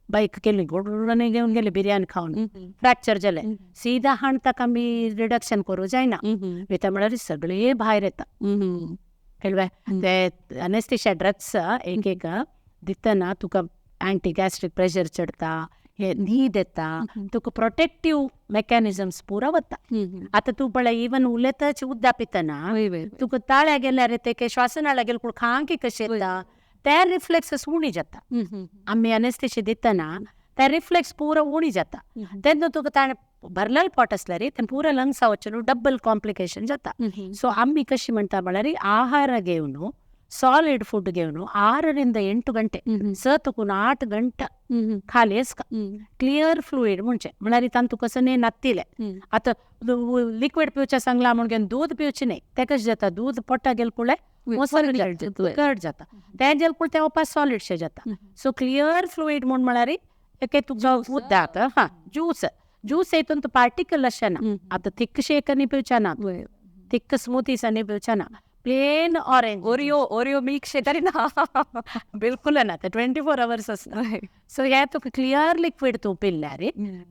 बायक केली गोडणे घेवन गेले बिर्याणी खावन फ्रॅक्चर जाले सीधा हाण ताका आमी रिडक्शन करूं जायना वयता म्हळ्यार सगळे भायर येता कळ्ळें ते अनेस्थेशिया ड्रग्स एक दितना तुका एंटी गॅस्ट्रीक प्रेशर चडटा हे न्हीद येता तुका प्रोटेक्टिव्ह मेकॅनिझम्स पुरो वता आतां तूं पळय इवन उलयताच उद्दा पितना तुका ताळ्या गेल्यार ते श्वासनाळ्या गेले पूण खांकी कशें येता ते रिफ्लेक्सस उणी जाता आमी अनेस्थेशिया दितना ते रिफ्लेक्स पुरो उणी जाता तेन्ना तुका ताणें भरलेलें पोट आसल्यार तें पुरो लंग्सा वचून डबल कॉम्प्लिकेशन जाता सो आमी कशी म्हणटा म्हळ्यार आहार घेवन ಸಾಲಿಡ್ ಫುಡ್ ಗೆವನು 6 8 ಗಂಟೆ ಸತಕುನ 8 ಗಂಟೆ ಖಾಲಿ ಎಸ್ಕ ಕ್ಲಿಯರ್ ಫ್ಲೂಯಿಡ್ ಮುಂಚೆ म्हळ्यार तांतू कसं नाही नातिले आता लिक्विड पिवच्या सांगला म्हणून दूध पिवचे नाही ते कशें जाता दूध पोटा गेल पुळे कर्ड जाता ते गेल पुळे ते वापस सॉलिड शे जाता सो क्लियर फ्लूइड म्हळ्यार एक तुजो उदक ज्यूस हेतून पार्टिकल अशें ना आता थिक शेक आनी पिवच्या ना थिक स्मूथीस आनी पिवच्या ना प्लेन ऑरेंज ओरिओ मिल्क शेक तरी ना बिलकुल ना ते 24 hours असता सो हे तुका क्लियर लिक्विड तूं पिल्यार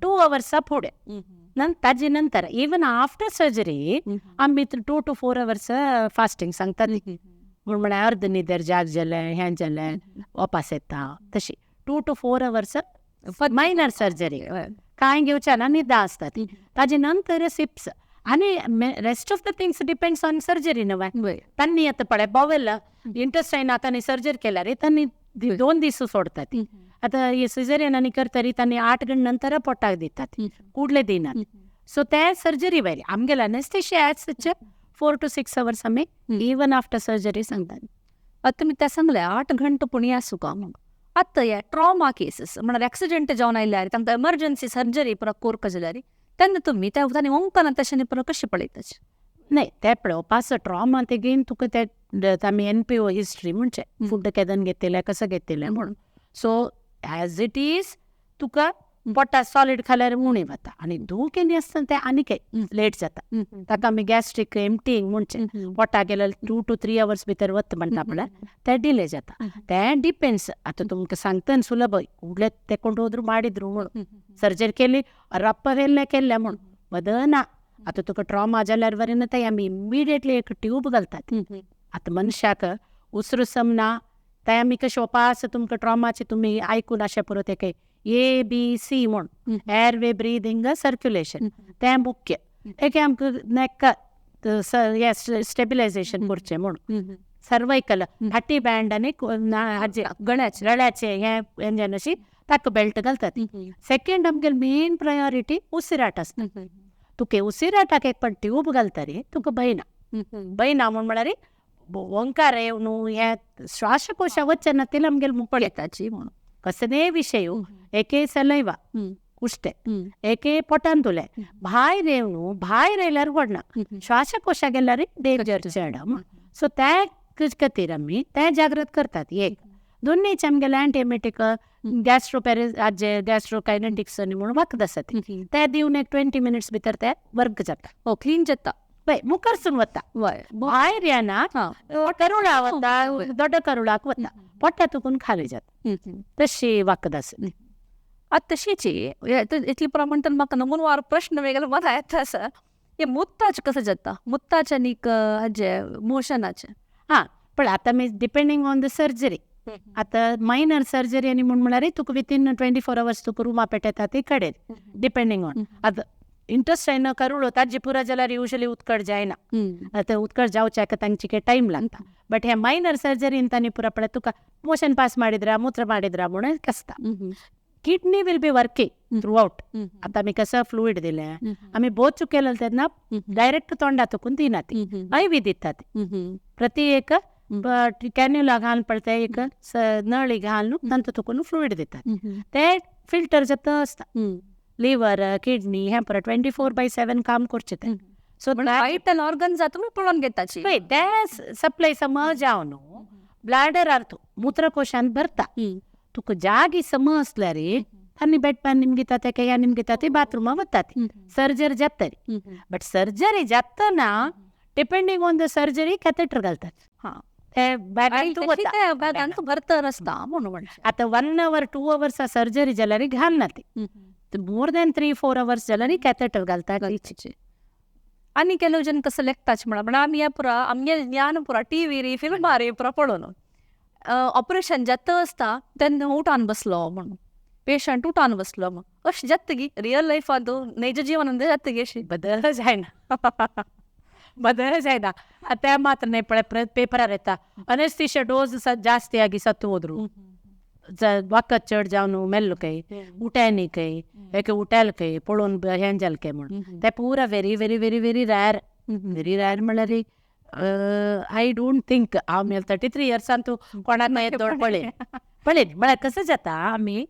2 hours फुडें ताजे नंतर इवन आफ्टर सर्जरी आमी 2 to 4 hours फास्टिंग सांगतात म्हळ्यार अर्द न्हिदर जाग जालें हें जालें ओपास येता तशी 2 to 4 hours मायनर सर्जरी कांय घेवच्या ना न्हिदा आसता ती ताजे नंतर सिप्स आणि rest of the things depends on surgery न्हय तांणी आतां पळय बॉवेल इंटेस्टायन तांणी सर्जरी केल्यार तांणी 2 दीस सोडतात आतां हे सिझेरियनांनी करतरी तांणी 8 गंट नंतर पोटाक दितात कुडले दिनात सो ते सर्जरी वेरी आमगेले anaesthesia as such 4 to 6 hours आमी इवन आफ्टर सर्जरी सांगतात आता तुम्ही त्या सांगले 8 घंटे पुणी असू का मग आता या ट्रॉमा केसेस म्हळ्यार एक्सिडेंट जावन आयल्यार तांकां एमर्जन्सी सर्जरी परत कोरक जाल्यार तेन्ना तुम्ही त्या तांणी ओंकना तशें परत कशें पळयताच नाही ते पळोवपाच ट्रॉमा तेगेन तुका ते आमी NPO हिस्ट्री म्हणचे फूड केदन घेतिल्लें कसं घेतिल्लें म्हणून सो एज इट इज तुका पोटा सॉलिड खाल्यार उणी वता आनी दूख येनी आसता तें आनीक लेट जाता ताका आमी गॅस्ट्रीक एम्पटींग म्हणचे पोटा गेल्यार 2 to 3 hours भितर वता म्हणटा पळय ते डिले जाता तें डिपेंड्स आतां तुमकां सांगता सुलभ उडले ते कोण होद्रू ಮಾಡಿದ್ರು म्हणून सर्जरी केली रप्प केल्ले म्हणून बदना आतां तुका ट्रॉमा जाल्यार बरें ना ते आमी इमिडिएटली एक ट्यूब घालतात आतां मनशाक उसरूसम ना ते आमी कशें ओपास तुमकां ट्रॉमाचे तुमी आयकून अशें परत एक ABC म्हूण एअरवे ब्रिदींग सर्क्युलेशन तें मुख्य एक आमकां नेक हे स्टेबिलायझेशन करचें म्हूण सर्वायकल हाटी बँड आनी हाजे गळ्याचे हे इंजन अशी ताका बेल्ट घालतात सेकंड आमगेले मेन प्रायोरिटी उसिराट आसता तुका उसिराटाक एक पण ट्यूब घालता रे तुका भयना म्हळ्यार ओंकार न्हू हे श्वासकोशा वच्चे ना तिला आमगेले मुपळ येताची म्हणून कसले विषय एके सलैवा उश्टे एके पोटान तुले भायर येव न्हू भायर येयल्यार व्हडना श्वासकोशा गेल्यार डेंजर चड सो त्या खातीर आमी ते जागृत करतात एक दोनीचे आमगेले एंटीएमेटीक गॅस्ट्रोकायनेटिक्स म्हणून वखद आसात ते दिवन एक 20 minutes भितर ते वर्क जाता क्लीन जाता पळय मुखारसून वता भायर येना करुळा वता दोड्ड करुळाक वता पोटा तुकून खाली जाता तशी वखद आसा आता तशीची इतली प्रमाण तर म्हाका नमुनवार प्रश्न वेगळे मला येता आसा हे मुत्ताचे कसं जाता मुत्ताचे आनीक हाजे मोशनाचे पण आतां मी डिपेंडींग ऑन द सर्जरी आतां मायनर सर्जरी आनी म्हळ्यार तुका विथीन 24 hours तुका रुमा पेटयता ती कडेन डिपेंडींग ऑन आतां इंटरेस्ट करुळो ताजी पुरा जाल्यार युजली उदकट जायना आतां उदकट जावचे तांचे टायम लागता बट हे मायनर सर्जरीन तांणी पुरा पळय तुका मोशन पास ಮಾಡಿದ್ರಾ ಮೂತ್ರ ಮಾಡಿದ್ರಾ म्हणून आसता kidney will be working through out आतां आमी कसं फ्लुईड दिलें आमी बोथ चुकेलो तेन्ना डायरेक्ट तोंडा तुकून दिनात आय बी दितात प्रति एक कॅन्युला घालून पळते एक नळी घालून तांतू तुकून फ्लुईड दितात ते फिल्टर जाता आसता लिव्हर किडनी हे परत 24/7 काम करचे ते सो वायटल ऑर्गन्स तुमी पळोवन घेताची ते सप्लाय सम जाव न्हू ब्लॅडर आर्थ मूत्रकोशान भरता तुका जागी सम असल्यार आनी बेड पान निमगिता ते या निमगिता ते बाथरूमा वतात सर्जरी जातरी बट सर्जरी जातना depending on the surgery catheter घालतात ते बॅगांत भरता रस्ता म्हणून आतां 1 hour 2 hours सर्जरी जाल्यार घालना ते मोर दॅन 3-4 hours जाल्यार कॅथेटर घालतात आनी केलो जन कसं लेखताच म्हणून आमी हे पुरा आमगे ज्ञान पुरा टीव्ही री फिल्मार पुरा पळोवन ऑपरेशन जाता आसता तेन्ना उठान बसलो म्हणून पेशंट उठान बसलो मग अशें जातगी रियल लायफ ಅದು ನೈಜ ಜೀವನದ जातगी अशी बदल जायना ते ಮಾತ್ರ ನೇ ಪೇಪರ್ येता ಅನೆಸ್ಥಿಷಿಯಾ ಡೋಸ್ ಜಾಸ್ತಿ ಆಗಿ ಸತ್ತು ಹೋದ್ರು वखद चड जावन मेल्लकय उठ्यानिकय एक उठेलकय पळोवन हें जालकय म्हणून ते पुरा very very very very rare म्हळ्यार आय डोंट थिंक हांव मेल 33 years तूं कोणाक मागीर दोड पळय म्हळ्यार कसं जाता आमी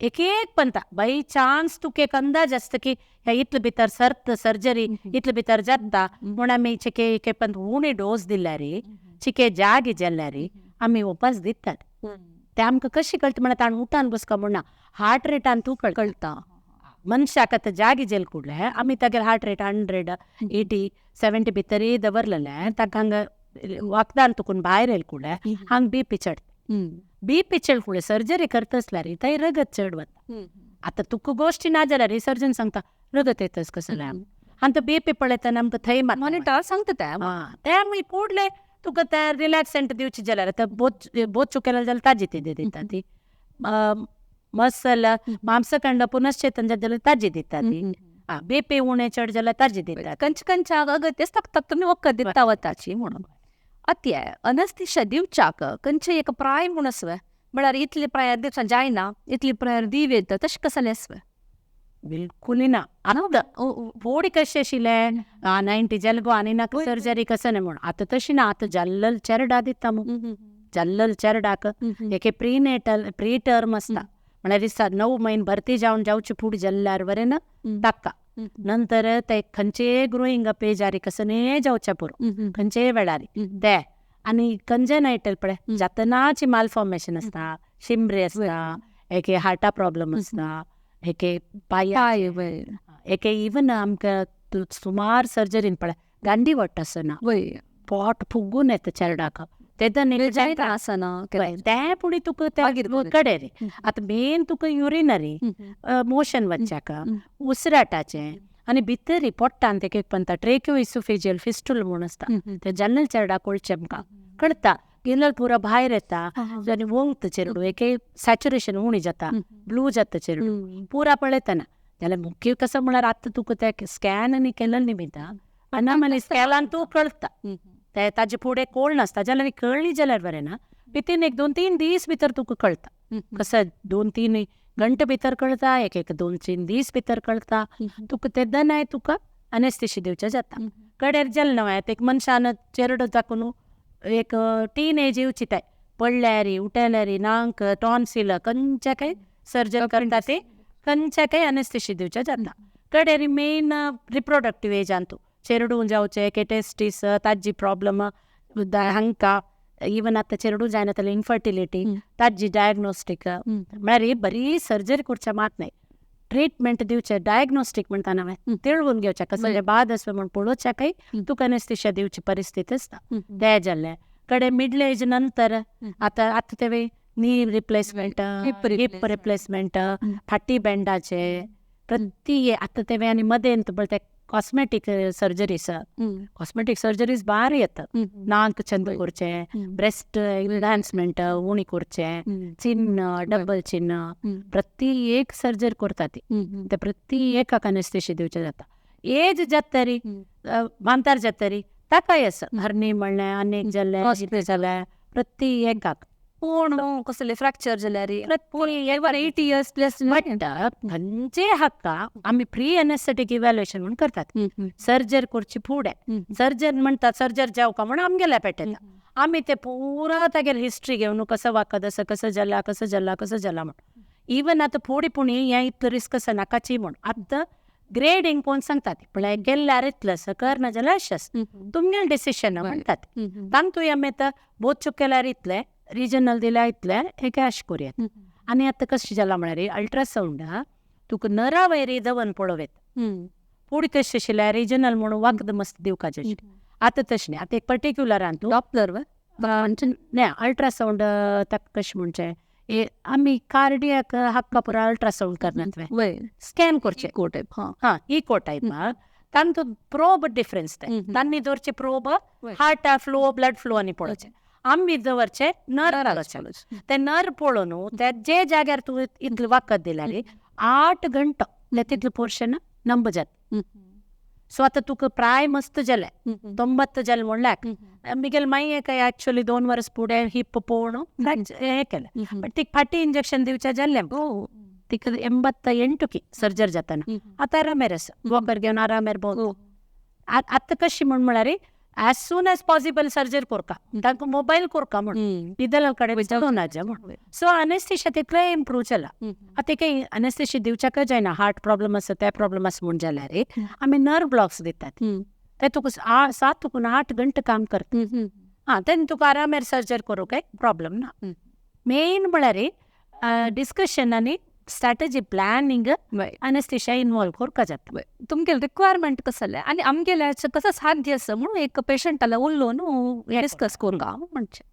एक पंता बाय चान्स तुका एक अंदाज आसता की ह्या इतले भितर सर्जरी इतले भितर जाता म्हूण आमी चिके एक पंत उणी डोस दिल्यार चिके जागी जाल्यार आमी ओपास दितात ते आमकां कशी कळटा म्हळ्यार ताणें उठान बसका म्हणना हार्ट रेटान तूं कळटा मनशाक आतां जागी जेल कुडले आमी तागेर हार्ट रेट 100, 80, 70 भितर दवरलेले ताका हांगा वखदान तुकून भायर येल कुडे हांग BP चढता. BP चड फुडें सर्जरी करता असल्यार थंय रगत चड वता. आतां तुका गोश्टी ना जाल्यार सर्जन सांगता रगत येतस कसलें आनी तो BP पळयतना आमकां थंय मॉनिटर सांगता ते आमी फुडले तुका ते रिलॅक्संट दिवची जाल्यार आतां बोत चुकेलें जाल्यार ताजी ती दिता ती. मसल मांसखंड पुनश्चेतन जाल्यार ताजी दिता ती. BP उणें चड जाल्यार ताजी दिता. कंच्या अगत्यच तक तुमी वखद दिता वताची म्हणून अत्ये अनस्थिशा दिवच्याक खंयचे एक प्राय म्हूण आसवे म्हळ्यार इतली प्रायर दिवचा जायना इतली प्रायर दिवेत तशें कसलें आसवे बिलकुल ना. आतां थोडी कशें आशिल्लें 90 जाल गो आनी नाका सर्जरी कसं नाही म्हणून आतां तशी ना. आतां जाल्लल चेरडा दिता मग जाल्लल चेरडाक एक प्री टर्म आसता म्हळ्यार दिसता 9 म्हयने भरती जावचे फुडें जाल्ल्यार बरें ना ताका नंतर ते खंयचे ग्रोईंग पेजारी कसने जावचे पुरो खंयचे वेळारी ते आनी कंजेनायटल पळय जातनाची मालफॉर्मेशन आसता शिंबरे आसता एक हार्टा प्रॉब्लम आसता एक पांय एक इवन आमकां सुमार सर्जरीन पळय गांडी वट्ट आसना पोट फुगून येता चेरडाक आसना ते पुढे तुका कडे रे आतां मेन तुका युरिनरी मोशन वच्चाक उसराटाचें आनी भितर पोट्टान ते म्हणटा ट्रेक्यो इसोफेजियल फिस्टूल म्हूण आसता ते जन्नल चेरडाक कळचें आमकां कळटा गेल्यार पुरो भायर येता आनी वोंगता चेरडू एक सॅच्युरेशन उणी जाता ब्लू जाता चेरडू पुरा पळयतना जाल्यार मुख्य कसं म्हळ्यार आतां तुका ते स्कॅन आनी केलं निमिता आनी आमी स्कॅलान तूं कळटा ते ताजे फुडें कळ नासता जाल्यार कळ्ळी जाल्यार बरें ना वितीन एक 2-3 दीस भितर तुका कळटा कसं 2-3 घंटे भितर कळटा एक 2-3 दीस भितर कळटा तुका तेद्दा नाय तुका अनेस्थेशी दिवचें जाता कडेर जालें न्हय एक मनशान चेरडो दाखोवन एक टीन एज येवची ताय पडल्यार उठल्यार नांक टॉन्सिल खंयच्याकय सर्जरी करता ते खंयच्याकय अनेस्थेशी दिवचें जाता कडेर मेन रिप्रोडक्टीव एजान तूं चेरडू जावचें के टेस्टीस ताजी प्रॉब्लम हांकां इवन आतां चेरडू जायना जाल्यार इनफर्टिलिटी ताजी डायग्नोस्टीक म्हळ्यार बरी सर्जरी करचें मात न्हय ट्रिटमेंट दिवचें डायग्नोस्टीक म्हणटा हांवें तिळवून घेवचें कसलें बाद आसता म्हूण पळोवच्याकय तुका अनेस्थेशिया दिवची परिस्थिती आसता ते जाल्लें कडेन मिडल एज नंतर आतां ते नी रिप्लेसमेंट हिप रिप्लेसमेंट फाटी बँडाचे प्रती आतां ते आनी मदें ते कॉस्मेटीक सर्जरीज कॉस्मेटीक सर्जरीज भारी येतात नाक चंद करचें ब्रेस्ट एनहान्समेंट उणी करचें चिन्न डबल चिन्न प्रती एक सर्जरी करता ती प्रती एकाक अनेस्थेशी दिवचें जाता एज जातरी मांतार जातरी ताकाय आसा हरणी म्हणलें आनीक जालें प्रती एकाक पूण कसले फ्रॅक्चर जाल्यार 80 years प्लस खंयचे हाका आमी प्री एनेस्थेटीक इव्हॅल्युएशन म्हूण करतात सर्जर करची फुडें सर्जर म्हणटात सर्जर जावका म्हूण आमगेल्या पेटयता आमी ते पुरा तागेर हिस्ट्री घेवन कसो वाकद आसा कसो जाला म्हूण इवन आतां फुडें पूण हें इतलो रिस्क आसा नाकाची म्हूण आतां ग्रेडिंग कोण सांगतात पळय गेल्यार इतलें आसा करना जाल्यार अशें आसा तुमगेलें डिसिशन म्हणटात तांग तुवें आमी आतां बोत चूक केल्यार इतलें रिजनल दिल्यार इतलें एक अशें करुयात आनी आतां कशें जालां म्हळ्यार अल्ट्रासावंडा तुका नरा वयरी दवन पळोवंक फुडें कशें आशिल्लें रिजनल म्हणून वखद मस्त दिवपाचें आतां तशें न्ही आतां एक पर्टिक्युलरान तूं डॉपलर न्ही अल्ट्रासावंड ताका कशें म्हणचें आमी कार्डियाक हाक्का पुरो अल्ट्रासावंड करनात स्कॅन करचें इको टायपाक तांचो प्रोब डिफरन्स तांणी दवरचे probe heart flow blood flow आनी पळोवचें आमी दवरचे नर ते नर पळोवन ते जे जाग्यार तूं इतलें वखद दिल्यार 8 घंटो तितलें पोर्शन नंब जाता सो आतां तुका प्राय मस्त जालें 90 जालें म्हणल्यार आमगेल मागीर एक्चुअली 2 वर्स फुडें हिप पळोवन हें केलें बट ती फाटी इंजेक्शन दिवचें जाल्लें तिका 88 सर्जर जाताना आतां आरामेर आसा वखद घेवन आरामेर भोंवता आतां कशी म्हळ्यार as soon as possible surgery करका तांकां मोबायल करका म्हूण इदल कडेन नाजा म्हूण सो अनेस्थेशिया तितलें इम्प्रूव जाला आतां काही अनेस्थेशिया दिवच्याकच जायना हार्ट प्रॉब्लम आसा ते प्रॉब्लम आसा म्हूण जाल्यार आमी नर्व ब्लॉक्स दितात ते तुका 7 to 8 घंटे काम करता तेन्ना तुका आरामेर सर्जरी करूंक काय प्रॉब्लम ना मेन म्हळ्यार डिस्कशन आनी स्ट्रॅटजी प्लॅनिंग अनेस्थिशा इन्वॉल्व करता जाता. तुमगे रिक्वायरमेंट कसले आनी आमगेल्या कसं साध्य आसा म्हणून एक पेशंटाला उरलोन डिस्कस करून गा म्हणचे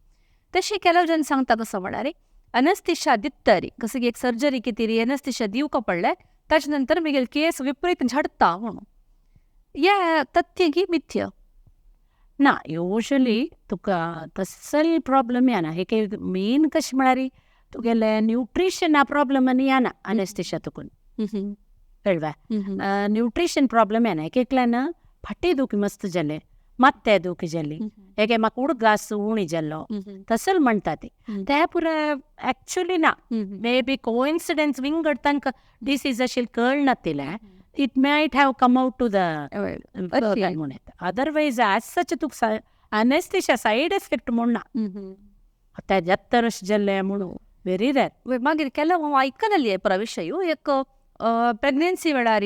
तशी केल्यार जेन्ना सांगता कसं म्हळ्यार अनेस्थिशा दितरी कसं की एक सर्जरी किती अनेस्थिशा दिवका पडले ताचे नंतर मगेल केस विपरीत झडता म्हणून हे तथ्य की मिथ्य ना यूजली तुका तसल प्रॉब्लेम येना. एक मेन कशें म्हळ्यार तुगेले न्यूट्रिशन प्रॉब्लेम आनी येना अनेस्थिशा तुकून कळवा. न्यूट्रिशन प्रॉब्लेम येना. एकल्यान फाटी दुखी मस्त जाले मत्ते दुखी जाली एक म्हाका उडगास उणी जाल्लो तसल म्हणटा ते पुरा एक्चुली ना. मे बी कोइन्सिडन्स विंगड तांकां डिसीज आशिल्ली कळनातिले. It might have come out to the म्हणून otherwise as such तुका anesthesia side effect म्हणून ना. तेज्यात तर अशें जाल्लें म्हणून व्हेरी रेर. मागीर ಕೆಲವು आयकलेली परा विशय एक प्रेग्नेन्सी वेळार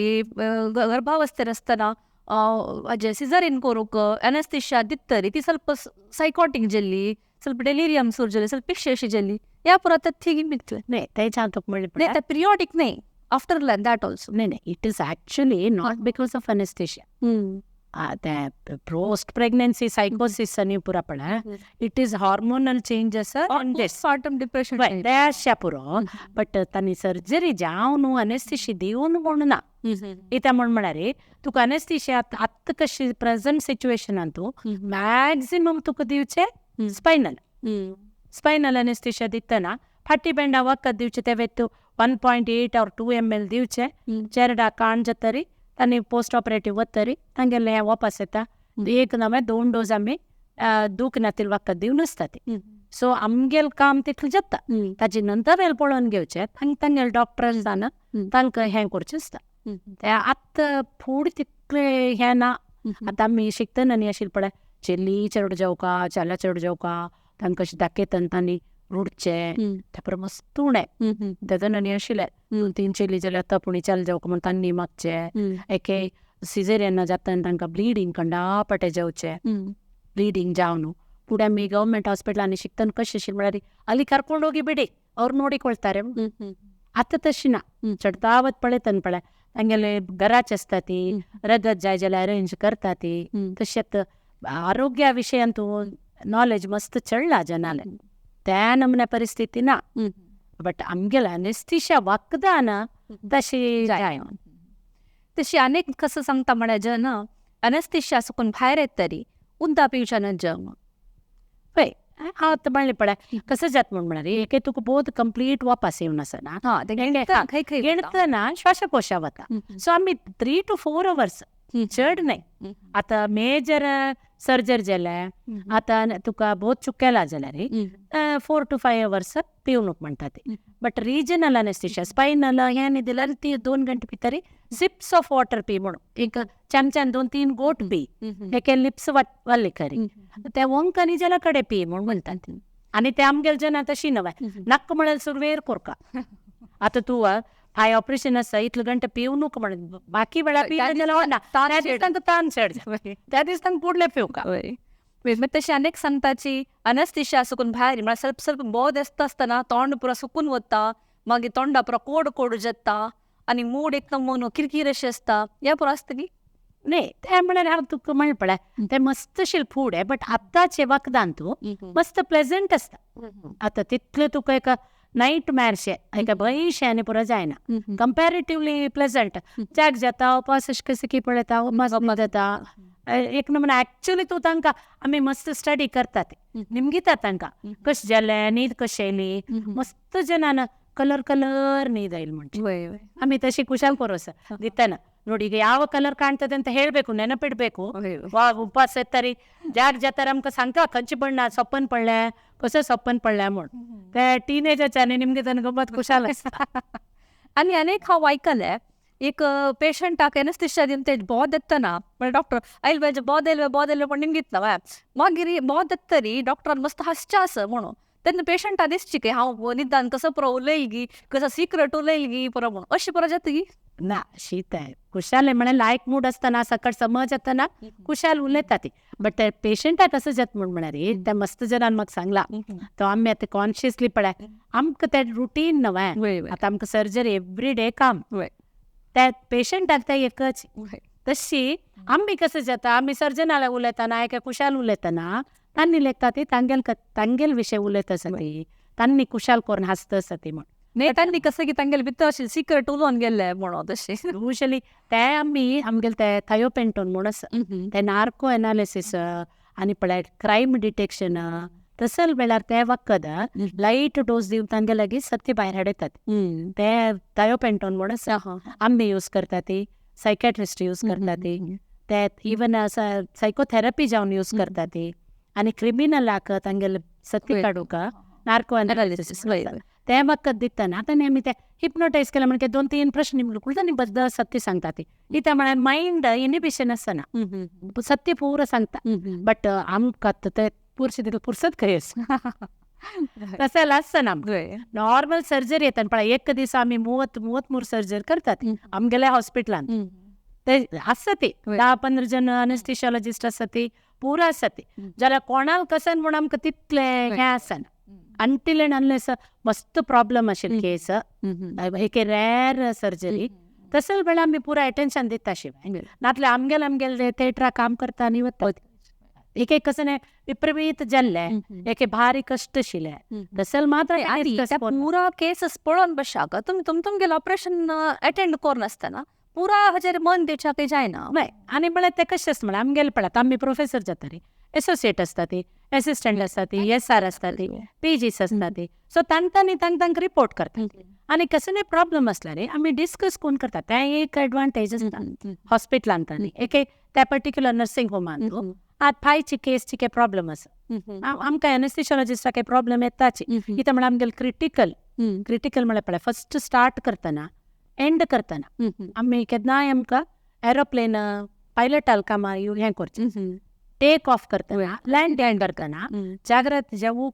गर्भावस्थेर आसतना हाजे सिझरीन करूंक एनेस्थेशिया दितरी ती ಸ್ವಲ್ಪ ಸೈಕೋಟಿಕ್ जाल्ली ಸ್ವಲ್ಪ ಡೆಲಿರಿಯಂ सुरू जाली ಸ್ವಲ್ಪ पिशेशी जाल्ली या पुरा तथ्य की मिथ्य नाही तेच्यान तुका म्हणलें नाही ते पिरियोडिक नाही आफ्टर दॅट ऑल्सो नाही it is actually not because of anaesthesia. ते पोस्ट प्रेग्नेन्सी सायकोसिस आनी पुरा पळय it is hormonal changes postpartum depression देशा पुरो बट तांणी सर्जरी जावन अनेस्थेशिया दिवन म्हणून ना. इता म्हळ्यार तुका अनेस्थेशिया आत्तां कशी प्रेझंट सिच्युएशनान तूं मॅक्झिमम तुका दिवचें स्पायनल अनेस्थेशिया दितना फाटी बेंडा वखद दिवचें तेवे तूं 1.8 or 2 ml दिवचें चेरडा काण जातरी आनी पोस्ट ऑपरेटिव्ह वतरी तांगेलें हें वापस येता. एक नवे 2 डोस आमी दुखण्यातील वखद दिवन आसता ती. सो आमगेल काम तितलें जाता. ताचे नंतर हें पळोवन घेवचें तांगेले डॉक्टर जाना तांकां हें करचें आसता. ते आत्तां फूड तितलें हें ना. आतां आमी शिकतना न्ही आशिल्ले पळय चिली चड जेवका चेला चड जेवका तांकां अशें दाखयतना तांणी रुडचें ते पर मस्त उणें तेदोन न्ही आशिल्लें 3 चिली जाल्यार तपणी चेल जेवका म्हण तांणी मागचें. एके सिझेरियन जातना तांकां ब्लिडींग कंडापाटें जेवचें ब्लिडींग जावन फुडें आमी गव्हर्मेंट हॉस्पिटलांनी शिकतना कशें आशिल्लें म्हळ्यार ಅಲ್ಲಿ ಕರ್ಕೊಂಡು ಹೋಗಿ ಬಿಡಿ ಅವ್ರು ನೋಡಿಕೊಳ್ತಾರೆ. आतां तशी ना. चढतावत पळयतना पळय तांगेले घराचे आसता ती रगत जाय जाल्यार अरेंज करता ती. तशेंच आरोग्या विशयान तूं नॉलेज मस्त चडला जनाले त्या नमने परिस्थिती ना. बट आमगेला अनेस्थेशिया वखदां ना तशी जाय. तशी अनेक कसं सांगता म्हळ्यार जन अनेस्थेशिया सुकून भायर येतरी उदका पिवच्यान जग पळय आतां म्हणलें पळय कसं जाता म्हळ्यार एक तुका बोध कंप्लीट वापस येवन आसना गिणतना श्वासकोशा वता. सो आमी 3 to 4 hours चड न्हय. आतां मेजर सर्जरी जाल्यार आतां तुका बोध चुकेला जाल्यार 4 to 5 hours पिवनूक म्हणटा ती. बट रिजनल अनेस्थेशिया स्पायनल हें न्ही दिल्यार ती 2 घंटे भितर सिप्स ऑफ वॉटर पी म्हणून एक चमच्यान 2-3 गोट पी एके लिप्स वाल्ली खरी ते वंक न्ही जाल्यार कडे पी म्हणून म्हणटात. आनी ते आमगेले जना तशी न्हय नाक म्हळ्यार सुरवेर कोरका. आतां तूं हाय ऑपरेशन आसा इतले घंटे पिवनूक म्हण बाकी वेळार त्या दिसतांक ताण चड त्या दिसतांक फुडले पिवका. तशी अनेक सांगताची अनेस्थेशिया सुकून भायर म्हळ्यार ಸ್ವಲ್ಪ ಸ್ವಲ್ಪ बोध आसता आसतना तोंड पुरो सुकून वता मागीर तोंडा पुरो कोड कोड जाता आनी मूड एकदम किरकिर अशी आसता ह्या पुरो आसता न्ही. न्ही ते म्हळ्यार हांव तुका म्हणलें पळय ते मस्त आशिल्ले फूड बट आतांचे वखदान तूं मस्त प्लेजंट आसता. आतां तितलें तुका एक नायट मॅरशें एका भयशें आनी पुरो जायना कंपॅरेटिवली प्लेजंट जाग जाता उपास अशें कशें की पळयता उपास जाता एक नमुना. एक्चुली तूं तांकां आमी मस्त स्टडी करतात निमगिता तांकां कशें जालें न्हीद कशी येयली मस्त जनान कलर कलर न्हीद आयली म्हणटा आमी तशी कुशाल कोरोस दिताना ನೋಡಿ ಈಗ ಯಾವ ಕಲರ್ ಕಾಣ್ತದೆ ಅಂತ ಹೇಳಬೇಕು ನೆನಪಿಡ್ಬೇಕು. ಉಪವಾಸ ಇರ್ತಾರಿ ಜಾಗ ಜಾತಾರ ಆಮಕ सांगता खंयचे बಣ್ಣ सॉपन पडल्या कसं सॉपन पडल्या म्हूण ते टीनेजाच्यानी निमगे ताणें गंमत कुशाल आसता. आनी अनेक हांव आयकलें एक पेशंटाक एनेस्थेशिया दिवन ते बोद येतना म्हळ्यार डॉक्टर आयल बाय बोद येयले पण निमगितला मागीर बोद येतरी डॉक्टरान मस्त हांसच्या आस म्हणून तेन्ना पेशंटा दिसची की हांव निदान कसो पुरो उलयली गी कसो सिक्रेट उलयली गी पुरो म्हणून अशी पुरो जाता गी. ना शीत आहे खुशाल आहे म्हणे लायक मूड असताना सकट समज येताना खुशाल उलयता ती बट ते पेशंट आहे तसंच येत म्हूण म्हणारी त्या मस्त जनान म्हाका सांगला तो आमी आतां कॉन्शियसली पळय आमकां तें रुटीन नवें आतां आमकां सर्जरी एवरी डे काम त्या पेशंटाक तें एकच तशी आमी कशें जाता आमी सर्जनाला उलयतना एका खुशाल उलयतना तांणी लेखता ती तांगेल विशय उलयत आसा ती तांणी खुशाल करून हांसता आसा ती म्हण नाही त्यांनी कसं की तांगेले भितर अशें सिक्रेट उलोवन गेल्ले म्हणून तशें युजली ते आमी आमगेले ते थायोपेंटोन म्हूण आसा ते नार्को एनालिसीस आनी पळय क्रायम डिटेक्शन तसल वेळार ते वखद लाईट डोस दिवन तांगे लागीं सत्य भायर हाडयतात ते थायोपेंटोन म्हूण आसा आमी यूज करता ती सायकॅट्रिस्ट यूज करता ती ते इवन सायकोथेरपी जावन यूज करता ती आनी क्रिमिनलाक तांगेले सत्य काडूक नार्को एनालिसीस ते वखद दितना तांणी आमी ते हिप्नोटायज केला म्हणजे 2-3 प्रश्न म्हणून तांणी बद्दल सत्य सांगता ती इता म्हळ्यार मायंड इनिबिशन आसना सत्य पुरो सांगता बट आमकां ते पुरशे तितले पुरसत खंय आसा तशें आसना नॉर्मल सर्जरी येता पळय एक दीस आमी 33 सर्जरी करतात आमगेल्या हॉस्पिटलांत ते आसता ती 10-15 जन अनेस्थिशियोलॉजिस्ट आसा ती पुरो आसा ती जाल्यार कोणाक कसन म्हूण आमकां तितले हें आसना अंटील एंड अनलेस मस्त प्रॉब्लम आशिल्ली केस एक रॅर सर्जरी तसले वेळार आमी पुरो अटेन्शन दिता शिवाय नातले आमगेले थिएटराक काम करता न्ही वता एक कसं विपरीत जाल्ले एक भारी कश्ट आशिल्ले तसल मात्र पुरा केसस पळोवन बशाक तुमगेलें ऑपरेशन अटेंड कोर नासतना पुरा हाजेर मन दिवच्याक जायना न्हय आनी म्हळ्यार ते कशें आसता म्हळ्यार आमगेले पळयात आमी प्रोफेसर जाता रे एसोसिएट आसता ती असिस्टंट आसता ती SR आसता ती PGs आसता ती सो तांकां रिपोर्ट करता आनी कसले प्रॉब्लम आसला रे आमी डिस्कस कोण करता तें एक एडवांटेज आसता हॉस्पिटलांत एक त्या पर्टिक्युलर नर्सिंग होमान आत फायची केसची काय प्रॉब्लम आसा आमकां एनेस्थेशियोलॉजिस्टाक काय प्रॉब्लम येताची इथं म्हळ्यार आमगेले क्रिटिकल म्हळ्यार पळय फस्ट स्टार्ट करतना एंड करतना आमी केन्नाय आमकां एरोप्लेन पायलटाल कामां हें करचें टेक ऑफ करतना लँड करतना जाग्रत जावूं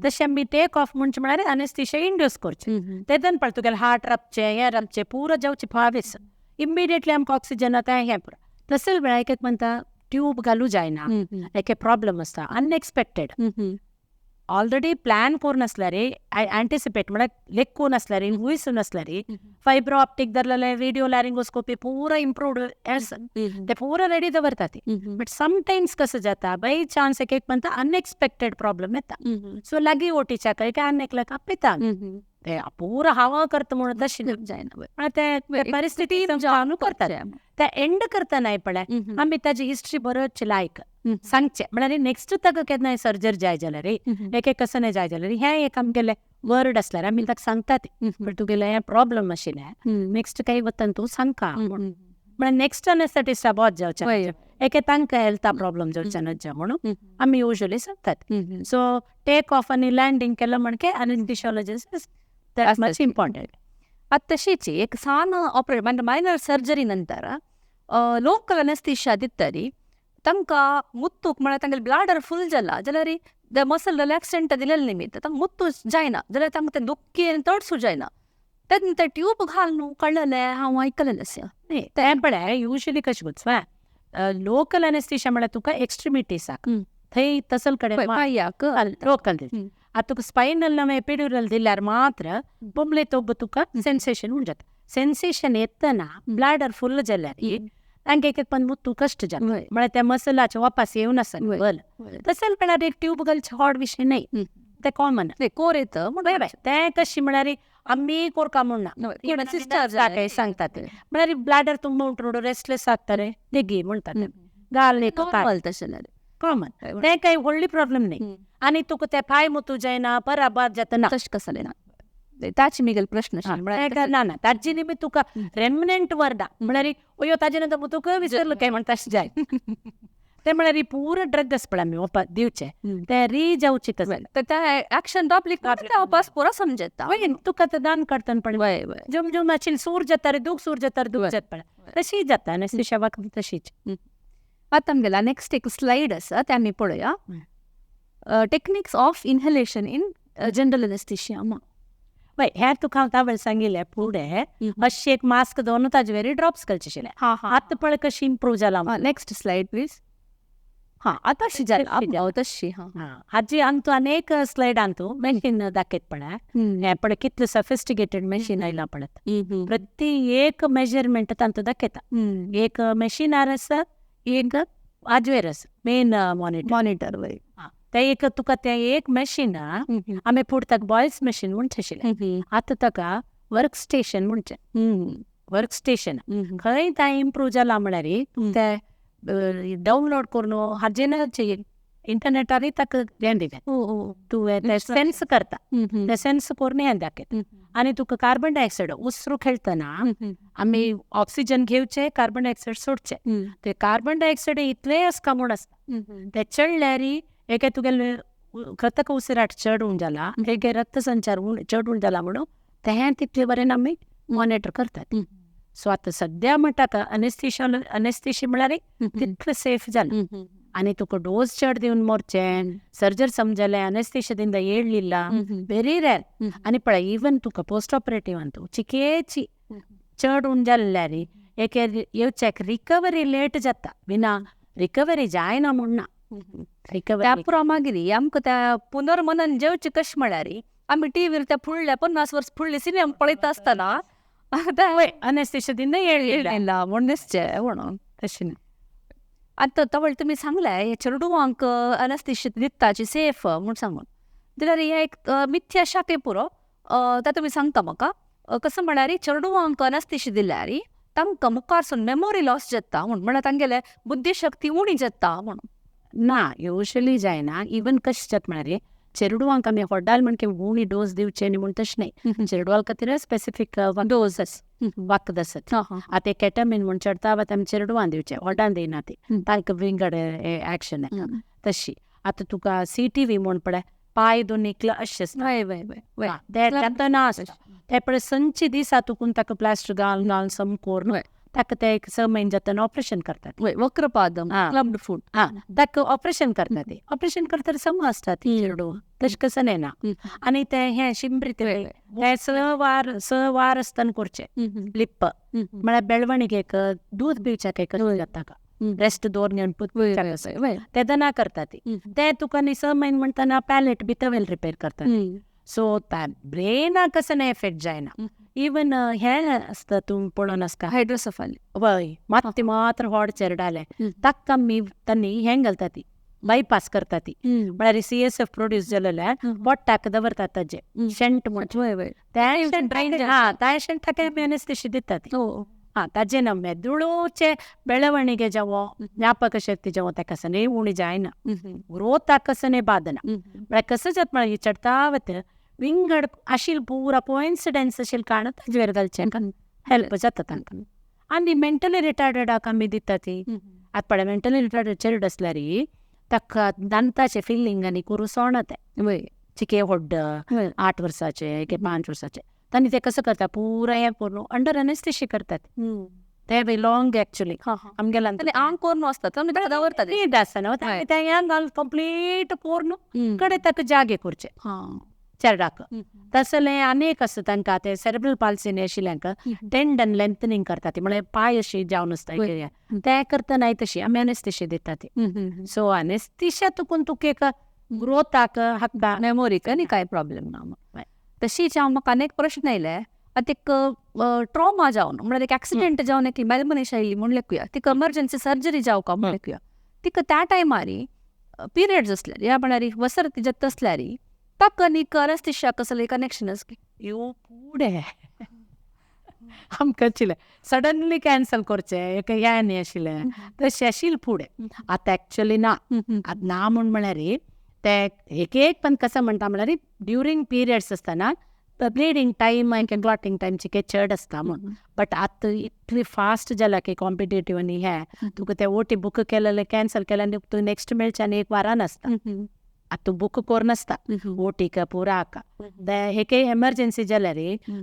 तशें आमी टेक ऑफ म्हणचे म्हळ्यार अनेस्थेशिया इंड्यूस करचें तेदन पळय तुगेलें हार्ट रपचें पुरो जावचें फावेस इमिडिएटली आमकां ऑक्सिजन आतां हें पुरो तसले वेळार एक म्हणटा ट्यूब घालूं जायना एक प्रॉब्लम आसता अनएक्सपेक्टेड ऑलरेडी प्लॅन करून आसल्यार एंटिसिपेट म्हळ्यार लेखून आसल्यार हुयसून आसल्यार फायब्रो ऑप्टीक धरलेले रेडिओ लॅरिंगोस्कोपी पुरो इम्प्रूव्ड ते पुरो रेडी दवरता ती बट समटायम्स कसं जाता बाय चान्स एक म्हणटा अनएक्सपेक्टेड प्रॉब्लम येता सो लागीं ओटीच्या काय अनेक आपयता ते पुरो हांव करता म्हणून तशें जायना ते परिस्थिती चालू करता ते एंड करतना पळय आमी ताजी हिस्ट्री बरोवची लायक सांगचे म्हळ्यार नेक्स्ट ताका केन्नाय सर्जरी जाय जाल्यार एक कसं जाय जाल्यार हें एक आमगेलें वर्ड आसल्यार आमी ताका सांगता ते बट तुगेलें हें प्रॉब्लम आशिल्लें नेक्स्ट काही वतन तूं सांगता म्हळ्यार नेक्स्ट अनेस्थेटिस्टा बोत जावचें एक तांकां हेल्था प्रॉब्लम जावचे नज म्हणून आमी युजली सांगतात सो टेक ऑफ आनी लँडींग केलं म्हणके अनेस्थेशियोलॉजिस्ट दॅट्स मच इम्पॉर्टंट आता तशीच एक सान ऑपरेट म्हणजे मायनर सर्जरी नंतर लोकल अनेस्थेशिया दितरी तांकां मुत्तूक म्हळ्यार तांगेले ब्लाडर फूल जाला जाल्यार द मसल रिलॅक्संट दिलेले निमित्त तांकां मुत्तू जायना जाल्यार तांकां तें दुख्खी आनी तडसू जायना तेन्ना ते ट्यूब घाल न्हू कळलेलें हांव आयकलेलें आसा न्ही तें पळय युजली कशें गो लोकल अनेस्थेशिया म्हळ्यार तुका एक्स्ट्रिमिटीसाक थंय तसल कडेन पांयाक लोकल आतां तुका स्पायनल नवें एपिड्युरल दिल्यार मात्र बोंबले तोब तुका सेन्सेशन उण जाता सेन्सेशन येतना ब्लाडर फुल्ल जाल्यार तांकां एक पण मुत्तू कश्ट जाता म्हळ्यार त्या मसलाचे वापस येवन आसा बल तसल वेळार एक ट्यूब घालचे व्हड विशय न्हय ते कॉमन कोर येता तें कशी म्हळ्यार आमी कोरका म्हणना सिस्टर सांगतात म्हळ्यार ब्लाडर तुमकां उठून रेस्टलेस जाता रे देगी म्हणटात घाल तशें कॉमन तें काही व्हडली प्रॉब्लेम न्हय आनी तुका ते पांय मुतू जायना बराबर जाता ना तशें कसलें ना ताची मिगेल प्रश्न ना ना ताजी निमित्त तुका रेमनेंट वर्डा म्हळ्यार अयो ताजे नंतर मुतूक विसरलो काय म्हण तशें जाय ते म्हळ्यार पुरो ड्रग्स पळय आमी वपास दिवचे ते री जावचे तशें एक्शन डाबलीक वापस पुरो समजता तुका ते दान करतना पळय जम जम आशिल्ली सूर जाता रे दूख सूर जाता पळय तशी जाता अनेस्थेशिया वखद तशीच आतां आमगेला नेक्स्ट एक स्लायड आसा ते आमी पळोवया techniques of inhalation in general anaesthesia पळय हें तुका हांव तावळ सांगिल्लें फुडें अशें एक मास्क दवरून ताजे वेरी ड्रॉप्स घालचेशिल्ले. हा हा आतां पळय कशी इम्प्रूव जालां. Next slide please. हा आता तशी जाली तशी. हा हाजी अंतू अनेक स्लाइड अंतू मेशीन दाखयत पळय. हें पळय कितलें सफिस्टिकेटेड मेशीन आयलां पळयत. प्रति एक मेजरमेंट तांतू दाखयता. एक मेशिनार आसा, एक हाजेर आसा मेन मॉनिटर वयर. ते एक तुका तें एक मेशीन आमी फुडें ताका बॉयल्स मेशीन म्हणचे आशिल्लें. आतां ताका वर्क स्टेशन म्हणचें. वर्क स्टेशन खंय तां इम्प्रूव जालां म्हळ्यार ते डावनलोड करून हाजेर इंटरनेटार ताका हें दिलें. तुवें तें सेन्स करता. तें सेन्स करून हें दाखयता. आनी तुका कार्बन डायऑक्सायड उसरू खेळटना आमी ऑक्सिजन घेवचें, कार्बन डायऑक्सायड सोडचें. ते कार्बन डायऑक्सायड इतलें आसता म्हूण आसता. ते चडल्यार एके तुगेलें कृतक उसिराट चड उण जाला, एके रक्त संचार चड उण जाला म्हणून तें तितले बरें आमी मॉनिटर करतात. सो आतां सद्या म्हणटा अनेस्थेशिया म्हळ्यार तितलें सेफ जालें. आनी तुका डोस चड दिवन मरचें, सर्जर समजलें अनेस्थेशियाದಿಂದ ಏಳಲಿಲ್ಲ, ವೆರಿ ರೇರ್. आनी पळय इवन तुका पोस्ट ऑपरेटिव्ह तूं चिकेची चड उण जाल्ल्यार एके येवचेक रिकवरी लेट जाता. विना रिकवरी जायना म्हूण ना. रिकवरी त्या पुरो मागीर आमकां त्या पुनर्मनन जेवचें कशें म्हळ्यार आमी टीव्हीर त्या फुडल्या 50 वर्स फुडले सिनेमा पळयता आसतना अनेस्थेशियाದಿಂದ ಏಳಲಿಲ್ಲ म्हूण दिसचें म्हणून तशें. आतां तवळ तुमी सांगलें हे चेडूवांक अनेस्थेशिया दिताची सेफ म्हूण सांगून, जाल्यार हे एक मिथ्या शाके पुरो. ते तुमी सांगता म्हाका कसं म्हळ्यार चेडूवांक अनेस्थेशिया दिल्यार तांकां मुखारसून मेमोरी लॉस जाता म्हळ्यार तांगेले बुद्धीशक्ती उणी जाता म्हणून. ना युजली जायना. इवन कशें जाता म्हळ्यार चेडूवांक आमी होड्डाल म्हणके उणी डोस दिवचे न्ही म्हूण तशें न्ही. चेडवाल खातीर स्पेसिफीक डोस वखद आसत. आतां केटामीन म्हूण चडटा आतां आमी चेडवान दिवचें, व्हड्डान दिना ती. तांकां विंगड एक्शन येता तशी. आतां तुका CTV म्हूण पळय पाय दोनीक अशें आसता. ते ना आसता. ते पळय संची दिसा तुकून ताका प्लास्टर घालून समकोर ताका ते 6 म्हयने जातना ऑपरेशन करतात. वक्रपादम क्लब्ड फूट ताका ऑपरेशन करता ते. ऑपरेशन करता सम आसता ती चेडू. तशें कसं न्हयना. आनी ते हें शिंबरी ते 6 वार आसतना करचें. लिप्प म्हळ्यार बेळवणीक दूद पिवच्याक एक जाता ताका. रेस्ट दवरून तेदना करता ती. ते तुका न्ही 6 म्हयने म्हणटना पॅलेट बी तवेल रिपेर करता. सो ब्रेनाक कसं एफेक्ट जायना. इवन हें आसता तूं पळोवन आसता हायड्रोसेफाली. वय मात मात्र होड चेरडालें ताका आमी तांणी हें घालता ती बायपास करता ती. म्हळ्यार CSF प्रोड्यूस जालें पोट्टाक दवरतात ताजें शेंट म्हणून. त्या शेंटाक आमी अनेस्थेशिया दिता ती. ताजे ना मेदुळूचे बेळवणीगे जावो, ज्ञापक शक्ती जावो ताका सने उणी जायना. ग्रोथ ताका सने बादना. म्हळ्यार कसं जाता म्हळ्यार चडटा वता विंगड आशिल्ल पुरा कोइन्सिडन्स आशिल्ल कारण ताजे वेर घालचें हेल्प जाता तांकां. आनी मेंटली रिटार्डेडाक आमी दिता ती. आतां पळय मेंटली रिटार्डेड चेडूं आसल्यार ताका दांताचे फिल्लिंग आनी करूं सोण ते चिके व्हड्ड 8 वर्साचे के 5 वर्साचे तांणी ते कसं करता पुरा हें करून अंडर अनेस्थेशिया करतात. ते बी लॉंग एक्चुअली आमगेला आंग कोरून आसता दवरता नीट आसतना ते हें घालून कंप्लीट करून कडे ताका जागे करचे चेडाक. तसलें आनीक आसता तांकां ते सेरेब्रल पाल्सी आशिल्ल्यांक टेंडन लेंथनिंग करता ती. म्हळ्यार पांय अशी जावन आसता ते करतना तशी आमी अनेस्थेशिया दिता ती. सो अनेस्थेशिया तुकून तुका एक ग्रोथाक हाका मेमोरीक आनी कांय प्रॉब्लेम ना. तशीच हांव म्हाका आनीक प्रश्न आयले. आतां एक ट्रॉमा जावन म्हळ्यार एक एक्सिडेंट जावन एक मेलमनीश आयली म्हूण लेखुया, तिका इमर्जन्सी सर्जरी जावका म्हूण लेखुया, तिका त्या टायमार पिरियड्स असल्यार ह्या म्हळ्यार वसरती जाता असल्यार ताका नीक अनेस्थेशिया कसलें कनेक्शन आसलें यो फुडें आमकां आशिल्लें सडनली कॅन्सल करचें एक हें न्ही आशिल्लें तशें आशिल्लें फुडें. आतां एक्चुअली ना. आतां ना म्हळ्यार ते एक पण कसं म्हणटा म्हळ्यार ड्युरींग पिरियड्स आसतना ब्लिडींग टायम क्लॉटींग टायमचे चड आसता म्हूण. बट आतां इतली फास्ट जाला की कॉम्पिटेटीव आनी हें तुका ते OT बूक केलेले कॅन्सल केल्यार तुका नेक्स्ट मेळचे आनी 1 वरान आसता. आतां बूक कोरून आसता OTक पुरा हाका. हेके एमर्जन्सी जाल्यार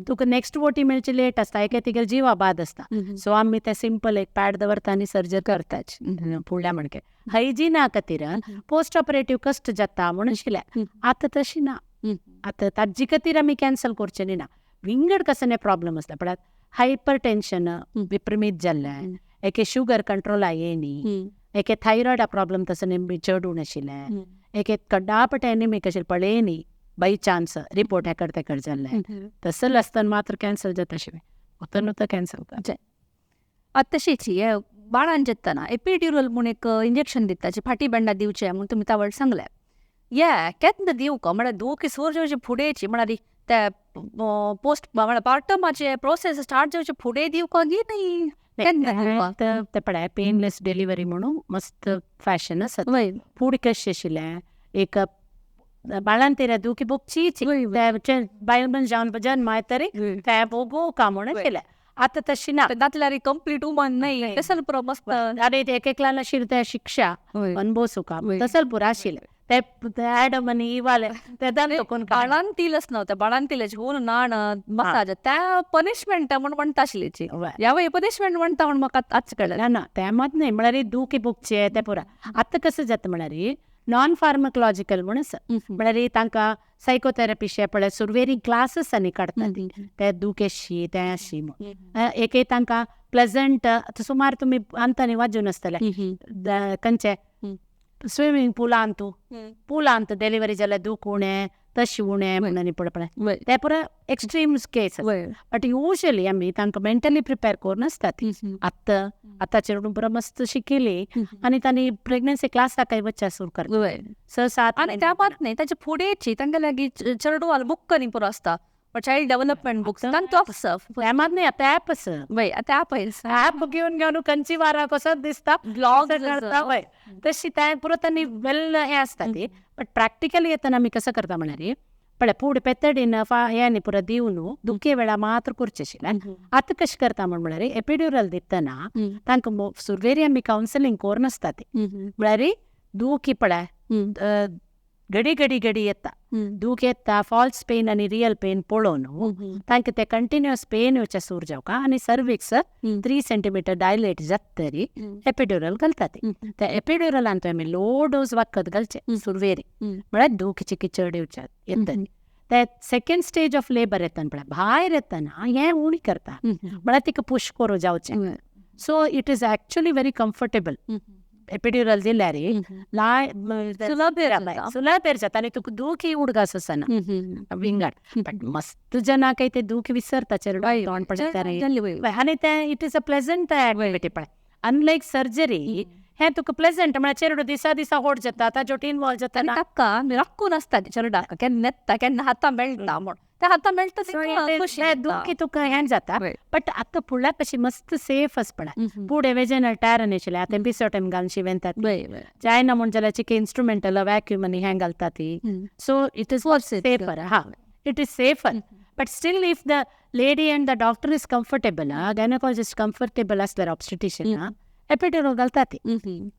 तुका नेक्स्ट OT मेळची लेट आसता, एके तिगेर जिवा बाद आसता. सो आमी ते सिंपल एक पॅड दवरता आनी सर्जरी करताच फुडल्या म्हणके हायजिना खातीर पोस्ट ऑपरेटीव कस्ट जाता म्हूण आशिल्लें. आतां तशी ना. आतां ताजे खातीर आमी कॅन्सल करचें न्ही ना. विंगड कसले प्रॉब्लम आसता पण हायपर टेन्शन विपरीत जाल्लें, एके शुगर कंट्रोला येयनी, एके थायरॉयडा प्रॉब्लम तसो चड उण आशिल्लें, एके कड्डापट एनिमीक आशिल्लें पळयनी बाय चान्स रिपोर्ट हेकर तेकर जाल्लें, तसले आसतना मात्र कॅन्सल जाता आशिल्लें. उतर कॅन्सल कर. आतां तशीच हे बाळान जेत्तना एपिड्युरल म्हूण एक इंजेक्शन दिता जे फाटी बेंडा दिवचें म्हूण तुमी त्या वेळार सांगलें. केन्ना दिवं म्हळ्यार 2 की 4 जेवचे फुडेंची म्हळ्यार ते पोस्ट म्हळ्यार पार्टमाचे प्रोसेस स्टार्ट जावचे फुडें दिवं की न्ही केन्ना दिवं? ते पळय पेनलेस डिलिव्हरी म्हणून मस्त फॅशन आसा. फूड कशें आशिल्लें एक बाळान तेऱ्या दुखी बोगची बायल जन्म तरी ते बोगो का म्हणून केलें. आतां तशी ना, दातल्यार कंप्लीट वुमन नाही तसल पुरो मस्त अरे एकला आशिल्लें ते शिक्षा अनुभव का तसल पुरो आशिल्लें. ते ॲडम आनी इवाले ते कोण बाळांतीलच नव्हतं बाळांतीलच होऊन नाण मसाज त्या पनिशमेंट म्हणून म्हणता आशिल्लीची ह्या पनिशमेंट म्हणटा म्हणून म्हाका आतां कळ्ळें. ना ते मात न्ही म्हळ्यार दुखी बोगचे ते पुरा. आतां कसं जाता म्हळ्यार नॉन फार्माकोलॉजिकल म्हणून आसा. म्हळ्यार तांकां सायकोथेरपिशे पळय सुरवेरी क्लासीस आनी काडटा ते दुखेशी ते अशी म्हणून एके तांकां प्लेजंट सुमार तुमी आमता न्ही वाजून आसतले खंयचे स्विमींग पुलांत डेलिव्हरी जाल्यार दूख उणें तशें उणें म्हणून पळय ते पुरो एक्स्ट्रीम केस. बट युजली आमी तांकां मेंटली प्रिपेर करून ती आतां चेडूं पुरो मस्त शिकिली आनी तांणी प्रेग्नन्सी क्लासाकय वच्चा सुरू करता 6-7 आनी त्या मात न्ही ताचे फुडेंची तांकां लागीं चेडूं बुक नी पुरो आसता चायल्ड डेव्हलपमेंट बुक्स मात न्ही आतां ॲप आसा. आतां ॲप घेवन खंयची वारा कसो दिसता ब्लॉग करता वय तशी त्या पुरो तांणी वेल हें आसता ती. बट प्रॅक्टिकली येतना आमी कसं करता म्हळ्यार पळय फूड पेतडीन हें न्ही पुरो दिवन दुखे वेळा मात्र करचें आशिल्लें. आतां कशें करता म्हळ्यार एपिड्युरल दितना तांकां सुरवेरी आमी कावन्सिलींग करून आसता ती. म्हळ्यार दुखी पळय घडी येता दूख येता फॉल्स पेन आनी रियल पेन पळोवन तांकां ते कंटिन्युअस पेन येवचे सुरू जावका आनी सर्विक्स 3 सेंटीमीटर डायलेट जातरी एपिड्युरल घालता ते एपिड्युरलान आमी लो डोस वखद घालचे सुरवेरी म्हळ्यार दुखीची चड येतली. ते सेकंड स्टेज ऑफ लेबर येतना पळय भायर येतना हें उणी करता म्हळ्यार तिका पुश करूं जावचें. So it is actually very comfortable epidural दिल्यार सुलभ जाता आनी तुका दुखी उडगास आसना विंगड. बट मस्त जनाक ते दूख विसरता चेडूं आनी ते it is a pleasant activity पळय. अनलायक सर्जरी हें तुका प्लेजंट म्हळ्यार चेडूं दिसा होड जाता ताज्यात इनवॉल्व जाता ताका राखून आसता चेडूं केन्ना येता केन्ना हातां मेळटा म्हूण ते हातां मेळटा दुखी तुका हें जाता. बट आतां फुडल्या कशी मस्त सेफ आस पळय फुडें वेजनल टायरन आशिल्लें आतां एपिसोटम घालून शिंवेंतात जायना म्हण जाल्यार चिके इंस्ट्रुमेंटल वॅक्यूम आनी हें घालता ती. So it is safer it is safer. But still if the lady and the doctor is comfortable gynaecologist comfortable आसल्यार ऑब्स्टिटिशियन एपिड्युरल घालता ती.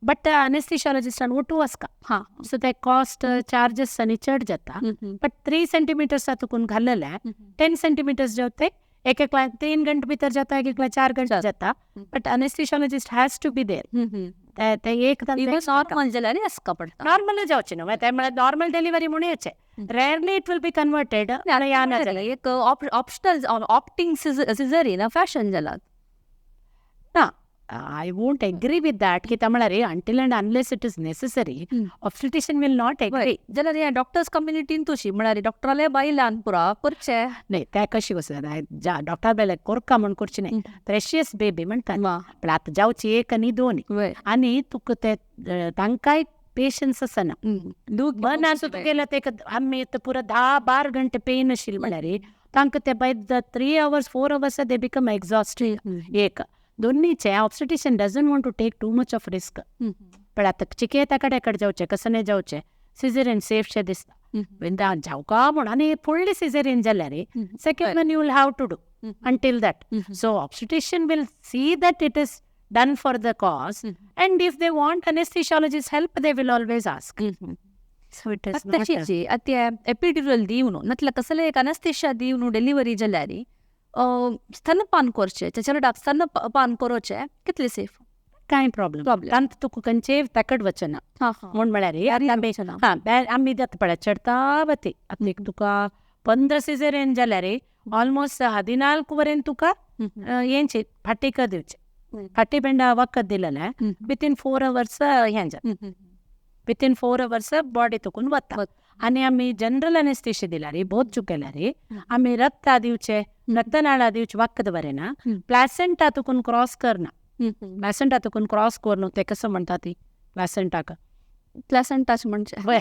बट अनेस्थेशियोलॉजिस्टान ओटू आसका सो ते कॉस्ट चार्जीस आनी चड जाता. बट 3 सेंटीमीटर्स तुकून घाललेले 10 सेंटीमीटर्स जेवते एक 3 घंटे भितर जाता एक 4 घंटे जाता. But anaesthesiologist has to be there ते एक नॉर्मल जाल्यार आसका पडटा नॉर्मल जावचें न्हू ते म्हळ्यार नॉर्मल डिलिव्हरी म्हणून येवचें. Rarely it will be converted एक ऑप्शनल ऑप्टिंग सिझरीन फॅशन जाला ना. I won't agree with that कित्याक म्हळ्यार until and unless it is necessary obstetrician will not agree. जाल्यार ह्या डॉक्टर्स कम्युनिटीन तुशी म्हळ्यार डॉक्टराले बायलान पुरा करचे न्ही ते कशी वचना डॉक्टर बायले करका म्हण करची न्ही प्रेशियस बेबी म्हणटा पण आतां जावची एक आनी 2 आनी तुका ते तांकांय पेशन्स आसना दूख बंद आसूं गेल्यार ते आमी पुरो 10-12 घंटे पेन आशिल्ले म्हळ्यार तांकां ते by 3 hours 4 hours they become exhausted. एक दोन्हीचे obstetrician doesn't want to take too much of risk. पण आतां चिके ताकडे जावचें कसं नाही जावचें सिझेरियन सेफशें दिसता जावका म्हूण आनी फुडली सिझेरियन जाल्यार second one you will have to do until that. So obstetrician will see that it is done for the cause and if they want anaesthesiologist help they will always ask. तशीची आतां epidural दिवन नातल्या कसले एक anaesthesia दिवन delivery जाल्यार स्तनपान करचें चेडूक स्तनपान करचें कितलें सेफ? कांय प्रॉब्लेम Problem. तांत तुका खंयचे ताकड वचना म्हूण म्हळ्यार आमी जाता पळय चडता वते आतां एक तुका 15 सिझेरियन जाल्यार ಆಲ್ಮೋಸ್ಟ್ 14 ವರೆನ್ ತುಕ ಏಂಚೆ ಫಟ್ಟಿಕ ದಿವ್ಚೆ ಫಟ್ಟಿ ಬೆಂಡ ವಕ್ಕದ್ ದಿಲ್ಲನೆ ವಿತಿನ್ 4 hours ಹೆಂಜ विथिन 4 hours बॉडी तुकून वता आनी आमी जनरल एनेस्थेशिया दिला रे बहुत चुकेला रे आमी रक्त दिवचे रक्तनाळा दिवचे वखद बरेना प्लॅसेंटा तुकून क्रॉस करना प्लॅसेंटा तुकून क्रॉस करना ते कसं म्हणटा ती प्लॅसेंटाक प्लॅसेंटाच म्हणजे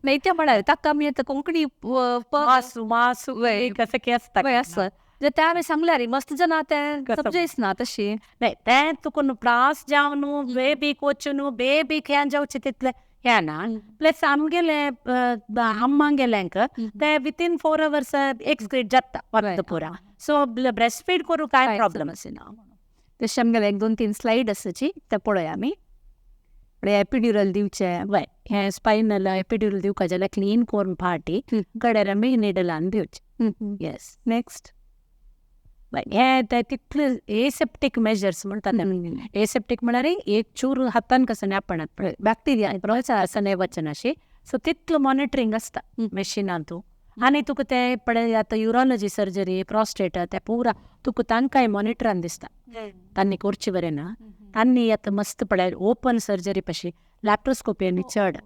नाही ते म्हणाले ताका आमी आतां कोंकणी मासू मासू कसं की असता असं जे ते आमी सांगल्या रे मस्त जना ते समजेस ना तशी नाही ते तुकून प्रास जावनू बेबीक वचून बेबीक ह्या जावचे तितले ह्या ना प्लस आमगेले अम्मांगेल्यांक ते विथिन 4 hours एक्सक्रीट जाता वक्त पुरा सो ब्रेस्ट फीड करूं काय प्रॉब्लेम असेना तशें आमगेले 1-2-3 स्लायड आसाची ते पळय आमी एपिड्युरल दिवचे वय हे स्पायनल एपिड्युरल दिवका जाल्यार क्लीन करून फाटी कडेर आमी निडलान दिवचे येस नेक्स्ट हे ते तितले एसेप्टीक मेजर्स म्हणटात एसेप्टीक म्हळ्यार एक चूर हातान कसं आपण बॅक्टेरिया असं नाही वचना अशी सो तितलो मॉनिटरींग आसता मॅशिनांतू आनी तुका ते पळय आतां युरोलॉजी सर्जरी प्रॉस्टेट ते पुरा तुका तांकांय मॉनिटरान दिसता तांणी करची बरें ना तांणी आतां मस्त पळय ओपन सर्जरी पशी लॅप्रोस्कोपी आनी चड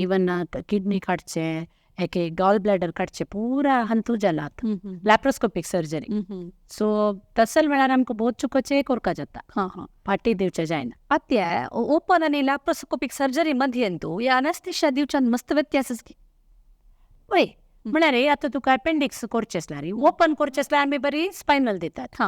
इवन किडनी काडचे एक गॉल ब्लॅडर काडचे पुरा हंतू जाला लॅप्रोस्कोपिक सर्जरी सो तसल वेळार आमकां बहुत चुकोचे करका जाता फाटी दिवचे जायना आत्या ओपन आनी लॅप्रोस्कोपिक सर्जरी मध्ये तू या अनेस्थेशिया दिवच्यान मस्त व्यत्यास की वय म्हळ्यार आतां तुका अपेंडिक्स करचे आसल्यार ओपन करचे आसल्यार आमी बरी स्पायनल दितात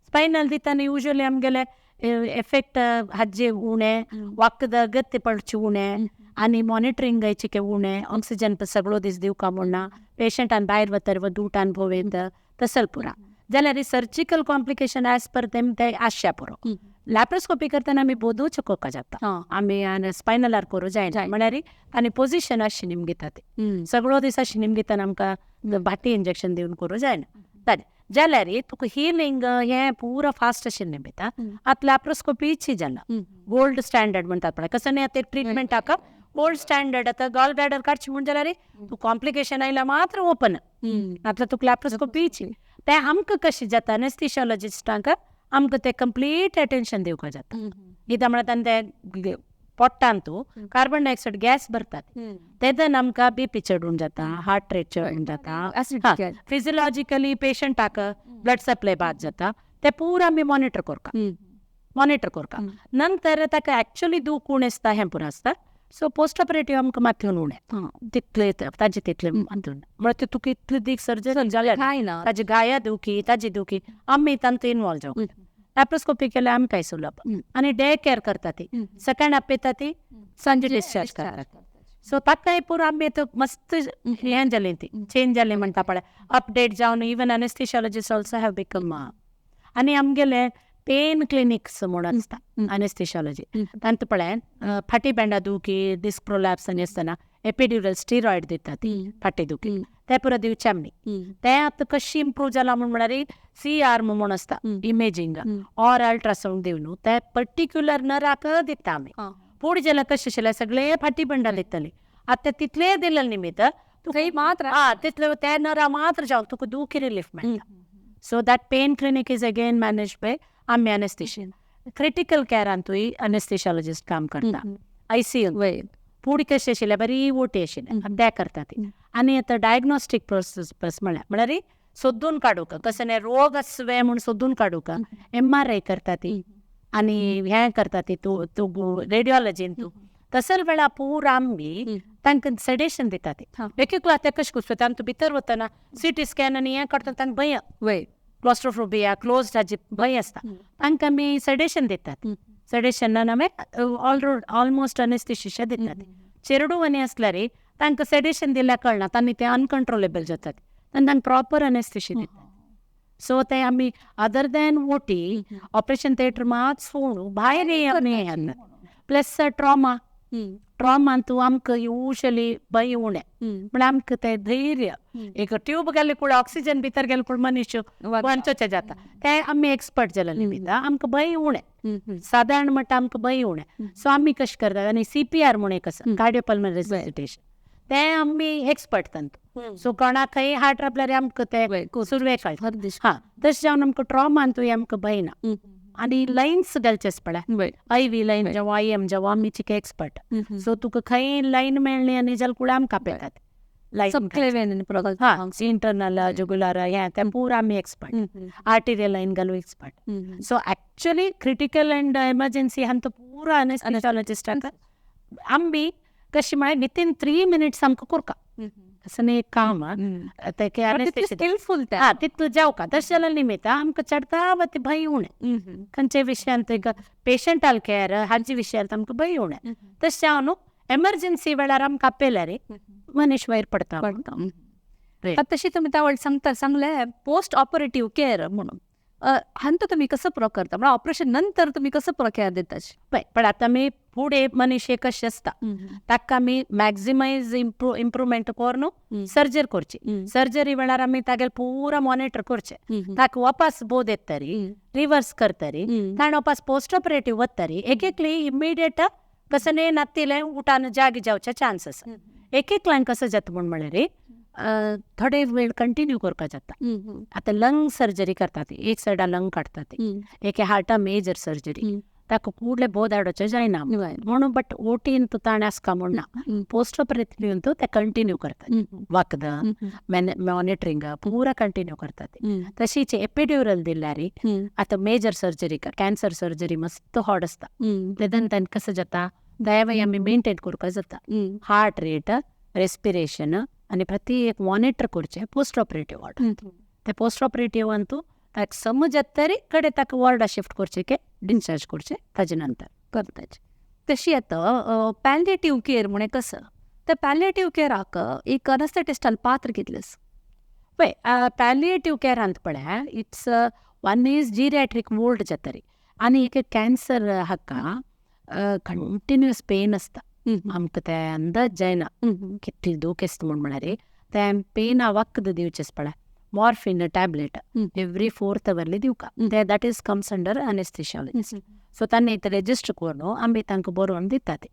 स्पायनल दिताना युजली आमगेले एफेक्ट हाजे उणे वखद गत्ती पडचे उणे आनी मॉनिटरींग गायचे उणे ऑक्सिजन सगळो दीस दिवका म्हणना पेशंटान भायर वतर दुटान भोवेत तसल पुरा जाल्यार सर्जिकल कॉम्प्लिकेशन एज पर तेम ते आसच्या पुरो लॅप्रोस्कोपी करतना आमी बोदूच करका जाता आमी स्पायनलार करूं जायना म्हळ्यार आनी पोजिशन अशी निमगिता ते सगळो दीस अशी निमगिताना आमकां भाटी इंजेक्शन दिवन करूं जायना जाल्यार तुका हिलिंग हें पुरा फास्ट अशें निमिता आतां लॅप्रोस्कोपीची जाला गोल्ड स्टँडर्ड म्हणटात पळय कसं न्ही आतां ट्रिटमेंटाक गोल्ड स्टँडर्ड आतां गॉल ब्लॅडर काडची म्हण जाल्यार तूं कॉम्प्लिकेशन आयला मात्र ओपन आतां तुका लॅप्रोस्कोपीची ते आमकां कशें जाता एनेस्थेशियोलॉजिस्टांक आमकां ते कंप्लीट अटेन्शन दिवका जाता कित्याक म्हळ्यार ते पोट्टान तूं कार्बन डायऑक्सायड गॅस भरतात तेदन आमकां बीपी चडून जाता हार्ट रेट चडून जाता फिजियोलॉजिकली पेशंटाक ब्लड सप्लाय बाद जाता ते पुरा आमी मॉनिटर करता नंतर ताका एक्चुअली दूख उणें आसता हें पुरो आसता सो पोस्ट ऑपरेटिव्ह आमकां माथ्यून उणें तितले ताजे तितले माथ्यून म्हळ्यार तुका इतले दीक सर्जरी जाल्यार ताजी गाया दुखी ताजी दुखी आमी तांत इनवॉल्व जावं लॅप्रोस्कोपी केल्यार आमी काय सुलभ आनी डे केअर करता ती सेकंड आपयता ती सांजे डिस्चार्ज करतात सो ताकाय पुरो आमी आतां मस्त हें जालें ती चेंज जालें म्हणटा पळय अपडेट जावन इवन एनेस्थेशियोलॉजिस्ट ऑल्सो हॅव बिकम आनी आमगेले पेन क्लिनिक्स म्हूण आसता एनेस्थेशियोलॉजी तांत पळय फाटी बेंडा दुखी डिस्क प्रोलॅप्स आनी आसतना एपिड्युरल स्टिरॉयड दितात फाटी दुखी ते पुरो दिवचे आमी ते आतां कशी इम्प्रूव जाला म्हळ्यार CR म्हूण आसता इमेजींग ऑर अल्ट्रासाउंड दिवन ते पर्टिक्युलर नराक दिता आमी पूण जाल्यार कशें आशिल्लें सगळे फाटी बेंडा दितली आतां तितले दिले निमित्त मात्र तितले ते नरा मात्र जावन तुका दुखी रिलीफ मेळटा so that pain clinic is again manage by आमी एनेस्थेशियन क्रिटिकल केअरांतूय एनेस्थेशियोलॉजिस्ट काम करता ICU पूण कशें आशिल्लें बरी ओटी आशिल्लें ते करता ती आनी आतां डायग्नोस्टीक प्रोसेस म्हळ्यार सोदून काडूक कसं न्ही रोग आसवे म्हूण सोदून काडूक MRI करता ती आनी हें करता ती तूं रेडियोलॉजीन तूं तसले वेळा पुरो आमी तांकां सेडेशन दिता ती वेगवेगळ्या ते कशें करता तांकां भितर वतना CT स्कॅन आनी हें करता तांकां भंय क्लॉस्ट्रोफोबिया क्लोज हाजी भंय आसता तांकां आमी सेडेशन दितात सेडेशनान आमी ऑलमोस्ट एनेस्थेशिया दितात चेरडू आनी आसल्यार तांकां सेडेशन दिल्यार कळना तांणी ते अनकंट्रोलेबल जातात आनी तांकां प्रॉपर एनेस्थेशिया दितात सो ते आमी अदर दॅन ओटी ऑपरेशन थिएटर मात सोडून भायर आमी प्लस ट्रॉमा ट्रॉमा अंतू आमकां युजली भंय उणें म्हण आमकां तें धैर्य एक ट्यूब गेले कुळ ऑक्सिजन भितर गेले कुळ मनीस वंचोचें जाता तें आमी एक्सपर्ट जाल्या निमित्त आमकां भंय उणें सादारण म्हणटा आमकां भंय उणें सो आमी कशें करतात आनी CPR म्हूण एक आसा कार्डियोपल्मोनरी रेसिसिटेशन तें आमी एक्सपर्ट तांतू सो कोणाकय हार्ट राबल्यार आमकां तें सुरवेक कळटा तशें जावन आमकां ट्रॉमा अंतूय आमकां भंय ना आनी लायन्स घालचेच पळय IV लायन जावं IM जावं आमीचे एक्सपर्ट सो तुका खंय लायन मेळ्ळी आनी जाल्यार कुळ आमकां आपयतात इंटरनल जुगुलार हें तें पुरो आमी एक्सपर्ट आर्टिरियल लायन घालूं expert so actually critical and emergency हांतू पुरो एनेस्थेसियोलॉजिस्टाक आमी कशी म्हळ्यार विथीन 3 minutes आमकां कोरका असं एक काम स्किलफुल तितू जावका तशें जाल्यार निमित्त आमकां चडता वती भंय उणें खंयचे विशयांत पेशंटाल केअर हाजे विशयांत आमकां भंय उणें तशें जावन एमर्जन्सी वेळार आमकां आपयल्यार मनीस वयर पडता तशी तुम्ही त्या वेळी सांगले पोस्ट ऑपरेटिव्ह केअर म्हणून हांतू तुम्ही कसं करता म्हणजे ऑपरेशन नंतर तुम्ही कसं केअर देताच पळय पण आतां आमी फुडें मनीस एक कशें आसता ताका आमी मॅक्झिमायज इम्प्रुवमेंट करून सर्जरी करची सर्जरी वेळार आमी तागेले पुरो मॉनिटर करचें ताका वापस बोध येतरी रिवर्स करतरी ताणें वापस पोस्ट ऑपरेटिव्ह वतरी एक इमिडिएट कसं न्ही नातिलें उठान जागी जावचे चान्स आसा एकलांक कसं जाता म्हळ्यार थोडे वेळ कंटिन्यू करपा जाता आतां लंग सर्जरी करतात एक सायडा लंग काडटात एक हार्टा मेजर सर्जरी ताका फुडलें बोध हाडोवचें जायना म्हणून बट ओटीन तूं ताणें आसका म्हणना पोस्ट ऑपरेटिव्ह तूं तें कंटिन्यू करतात वखदां मॉनिटरींग पुरा कंटिन्यू करतात तशीच एपिड्युरल दिल्यार आतां मेजर सर्जरी कॅन्सर सर्जरी मस्त हॉड आसता तेदन तांकां कसं जाता दयावय आमी मेंटेन करपा जाता हार्ट रेट रेस्पिरेशन आनी प्रत्येक मॉनिटर करचें पोस्ट ऑपरेटिव्ह वॉर्ड ते पोस्ट ऑपरेटिव्ह अंतू ताका समज येता तरी कडेन ताका वॉर्डा शिफ्ट करचें की डिस्चार्ज करचें ताजे नंतर करताच तशी आतां पॅलिएटिव्ह केअर म्हणे कसं त्या पॅलिएटिव्ह केअराक एक अनेस्थेटिस्टान पात्र घेतलेस पळय पॅलिएटिव्ह केअरांत पळय इट्स वन इज जिरॅट्रीक वोल्ड जातरी आनी एक कॅन्सर हाका कंटिन्युअस पेन आसता आमकां तें अंदाज जायना कितली दूख आसता म्हळ्यार तें पेना वखद दिवचेच पळय morphine tablet every 4th hourly दिवका ते that is comes under anaesthesiologist so तांणी ते रेजिस्टर करून आमी तांकां बरोवन दितात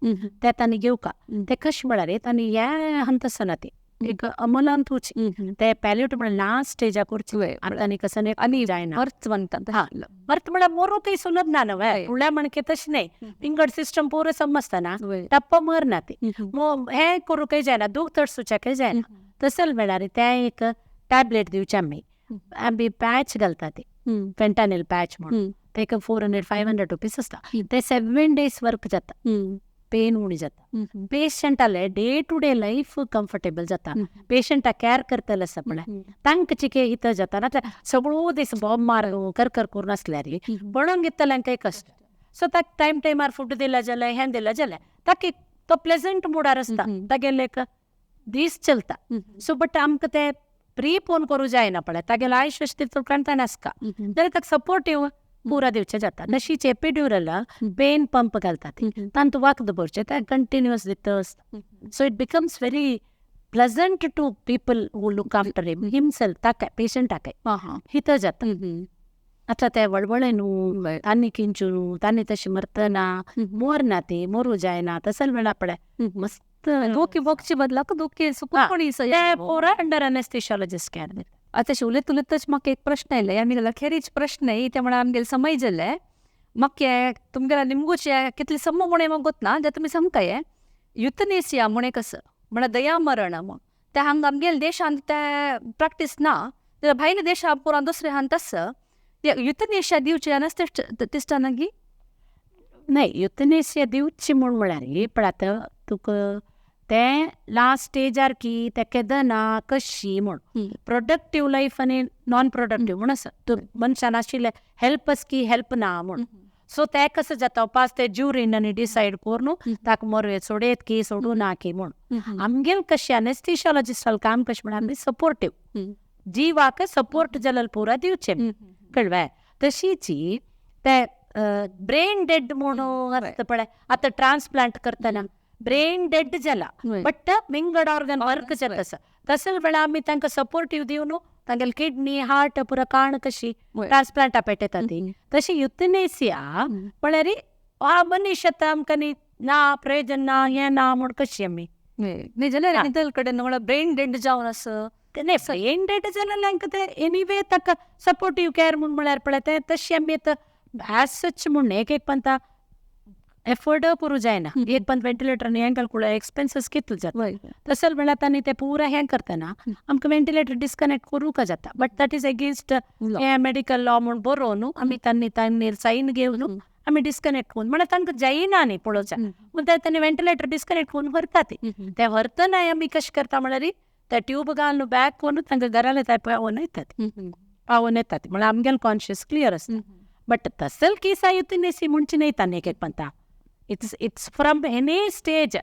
ते तांणी घेवका ते कशें म्हळ्यार तांणी हें हंत आसना ती एक अमलांत वची ते पॅलिएटिव्ह म्हळ्यार लास्ट स्टेजाक करची तांणी कसं आनी जायना अर्थ म्हणटात अर्थ म्हळ्यार मरो काही सुलभ ना न्हय फुडल्या म्हणके तशें न्हय पिंगड सिस्टम पुरो समजतना टप्प मरना ती हें करूं काही जायना दूख चड सुचें जायना तसले वेळार तें एक टॅबलेट दिवचे आमी पॅच घालता ती फेंटानिल पॅच म्हणून तेका 400-500 रुपीज आसता ते 7 days वर्क जाता पेन उणी जाता पेशंटाले day to day life comfortable जाता पेशंटा केअर करतले आसा पळय तांकां चिके हित जाता ना सगळो दीस बॉब मार कर करून आसल्यार पळोवन घेतल्यांक कश्ट सो ताका टायमार फूड दिला जाल्यार हें दिला जाल्यार ताका तो प्लेजंट मुडार आसता तागेले एक दीस चलता सो बट आमकां ते प्रीपोन करूं जायना पळय तागेले आयुश्य तितून काणतान आसता जाल्यार ताका सपोर्टीव पुरा दिवचें जाता तशीच एपिड्युरल पेन पंप घालतात तांतू वखद भरचें तें कंटिन्युअस दिता आसता so it becomes very pleasant to people who look after himself ताका पेशंटाक हित जाता आतां ते वळवळे न्हू तांणी किंचू न्हू तांणी तशें मरतना मोरना ती मरूं जायना तसले वेळा पळय मस्त दोकी बॉक्सची बदलाक दोकी सुकून पुरा अंडर अनेस्थेसियोलॉजिस्ट केअर दिता आतां उलयत उलयतच म्हाका एक प्रश्न आयले आमगेलो खेरीच प्रश्न ते म्हळ्यार आमगेले समय जाले म्हाका तुमगेला निमगुचे कितले सम म्हणे म्हाका गोतना जे तुमी सांगता युथनेसिया म्हणे कसं म्हळ्यार दया मरण म्हण ते हांगा आमगेल्या देशांत ते प्रॅक्टीस ना जाल्यार भायल्या देशा पुरा दुसरे हांत आसा युथनेसिया दिवचे अनेस्थेटिस्टांकी न्हय युथनेसिया दिवची म्हळ्यार पण आतां तुका तें लास्ट स्टेजार की ते केदां ना कशी म्हूण प्रोडक्टीव लायफ आनी नॉन प्रोडक्टीव म्हूण आसा तूं मनशान आशिल्लें हेल्प की हेल्प ना म्हूण सो ते कसं जाता पास ते ज्युरीन आनी डिसायड करून ताका मरवे सोडयत की सोडूं ना की म्हूण आमगेल कशें अनेस्थेसियोलॉजिस्टाल काम कशें म्हळ्यार आमी सपोर्टीव जिवाक सपोर्ट जाल्यार पुरा दिवचें कळ्ळें तशीच ते ब्रेन डेड म्हणून आसता पळय आतां ट्रान्सप्लांट करतना ब्रेन डेड जाला वय. बट विंगड ऑर्गन वर्क वय. जाता तसं वेळा आम्ही तांकां सपोर्टीव दिवन तांगेली किडनी हार्ट पुरा काण कशी वय. ट्रान्सप्लांटा पेटयता ती तशी युथनेसिया म्हळ्यार आ मनीस आतां आमकां न्ही ना प्रयोजन ना हें ना म्हूण कशी आमी न्ही जाल्यार हा. निदल कडेन म्हळ्यार ब्रेन डेड जावन असं नाही ब्रेन डेड जाल्यार हांकां ते एनिवे ताका सपोर्टीव केअर म्हूण म्हळ्यार पळय ते तशी आमी आतां ॲज सच म्हूण एक पंता एफर्ड करूं जायना एक पंत वेंटिलेटर हें कॅल्कुलेट एक्सपेन्सीस कितले जाता वय. तसं वेळार तांणी ते पुरा हें करतना आमकां वेंटिलेटर डिस्कनेक्ट करूंक जाता बट दॅट इज अगेन्स्ट हें मेडिकल लॉ म्हूण बरोवन आमी तांणी सायन घेवन आमी डिस्कनेक्ट करून म्हळ्यार तांकां जायना न्ही पळोवचा पूण तांणी वेंटिलेटर डिस्कनेक्ट करून व्हरता ते व्हरतना आमी कशें करता म्हळ्यार ते ट्यूब घालून बॅक करून तांकां घरा येता पावोन येतात म्हळ्यार आमगेलो कॉन्शियस क्लियर आसता बट तसल केस युथनेसी म्हणची न्ही तांणी एक पंता इट्स फ्रॉम एनी स्टेज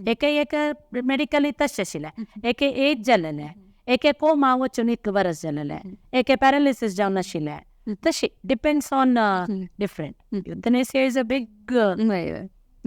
एक मेडिकली तशें आशिल्लें एक एज जालेलें एक कोमा वचून इतलें वर्स जालेलें एक पॅरालिसीस जावन आशिल्लें तशी depends on different euthanasia is a big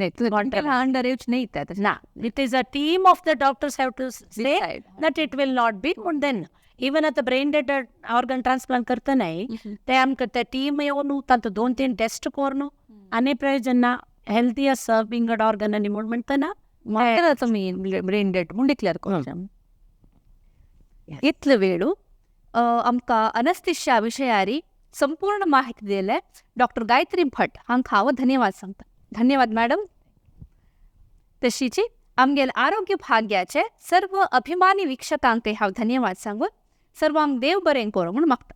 under age नाही त्यात ना it is a team of the doctors have to say that it will not be पण then even at the brain dead organ transplant करतानाय ते आमकां ते team येवन तांचो 2-3 taste करून आनी प्रयोजन ना हेल्थी आसा विंगड ऑर्गन आनी म्हूण म्हणटना तुम्ही ब्रेन डेड म्हूण डिक्लेअर करता इतले वेळू आमकां अनस्थिशिया विशयारी संपूर्ण माहिती दिले डॉक्टर गायत्री भट हांकां हांव धन्यवाद सांगता धन्यवाद मॅडम तशीच आमगेल आरोग्य भाग्याचे सर्व अभिमानी वीक्षकांक हांव धन्यवाद सांगून सर्वांक देव बरें करूं म्हूण मागता